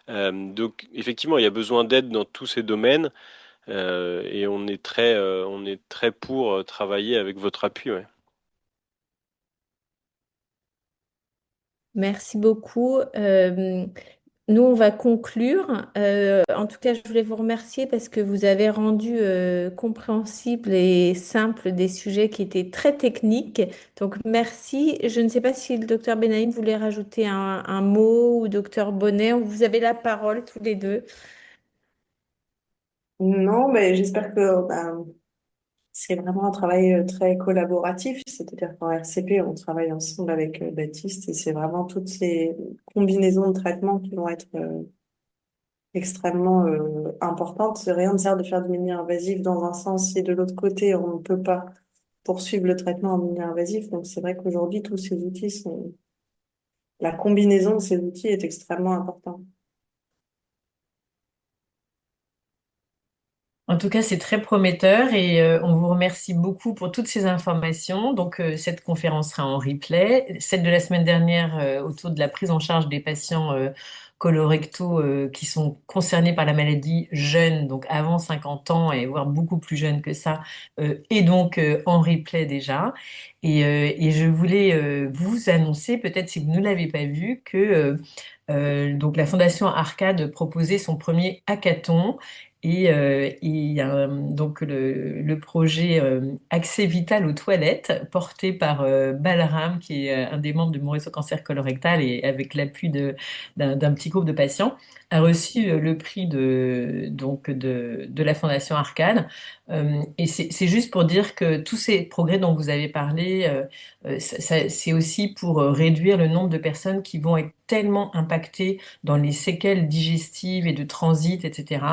Donc effectivement, il y a besoin d'aide dans tous ces domaines. Et on est très pour travailler avec votre appui, ouais. Merci beaucoup. Nous, on va conclure. En tout cas, je voulais vous remercier parce que vous avez rendu compréhensible et simple des sujets qui étaient très techniques. Donc, merci. Je ne sais pas si le docteur Benaïm voulait rajouter un mot ou docteur Bonnet. Vous avez la parole tous les deux. Non, mais j'espère que c'est vraiment un travail très collaboratif, c'est-à-dire qu'en RCP, on travaille ensemble avec Baptiste et c'est vraiment toutes ces combinaisons de traitements qui vont être extrêmement importantes. C'est rien ne sert de faire du mini-invasif dans un sens si de l'autre côté, on ne peut pas poursuivre le traitement en mini-invasif. Donc c'est vrai qu'aujourd'hui, tous ces outils sont... La combinaison de ces outils est extrêmement importante. En tout cas, c'est très prometteur et on vous remercie beaucoup pour toutes ces informations. Donc, cette conférence sera en replay. Celle de la semaine dernière autour de la prise en charge des patients colorectaux qui sont concernés par la maladie jeunes, donc avant 50 ans et voire beaucoup plus jeunes que ça, et donc en replay déjà. Et je voulais vous annoncer, peut-être si vous ne l'avez pas vu, que donc la Fondation Arcade proposait son premier hackathon. Et il y a donc le projet Accès Vital aux toilettes, porté par Balram, qui est un des membres de Mon Réseau Cancer Colorectal, et avec l'appui d'un petit groupe de patients, a reçu le prix de la Fondation Arcade. Et c'est juste pour dire que tous ces progrès dont vous avez parlé, c'est aussi pour réduire le nombre de personnes qui vont être tellement impactées dans les séquelles digestives et de transit, etc.,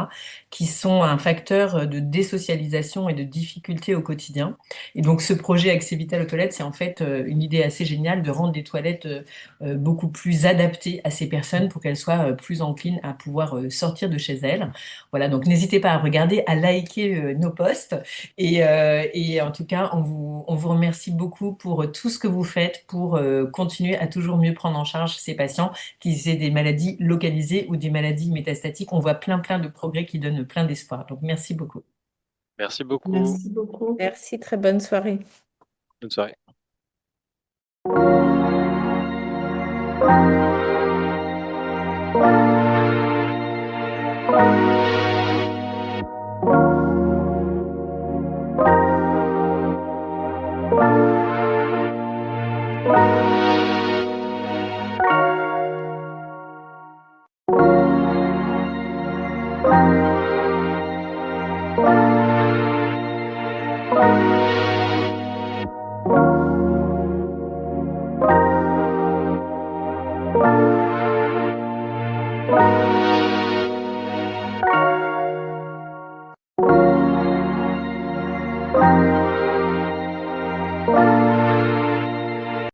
qui sont un facteur de désocialisation et de difficulté au quotidien. Et donc, ce projet Accès Vital aux toilettes, c'est en fait une idée assez géniale de rendre des toilettes beaucoup plus adaptées à ces personnes pour qu'elles soient plus enclines à pouvoir sortir de chez elles. Voilà, donc n'hésitez pas à regarder, à liker nos posts. Et en tout cas, on vous remercie beaucoup pour tout ce que vous faites pour continuer à toujours mieux prendre en charge ces patients qui aient des maladies localisées ou des maladies métastatiques. On voit plein de progrès qui donnent plein d'espoir. Donc, merci beaucoup. Merci beaucoup. Merci beaucoup. Merci, très bonne soirée. Bonne soirée.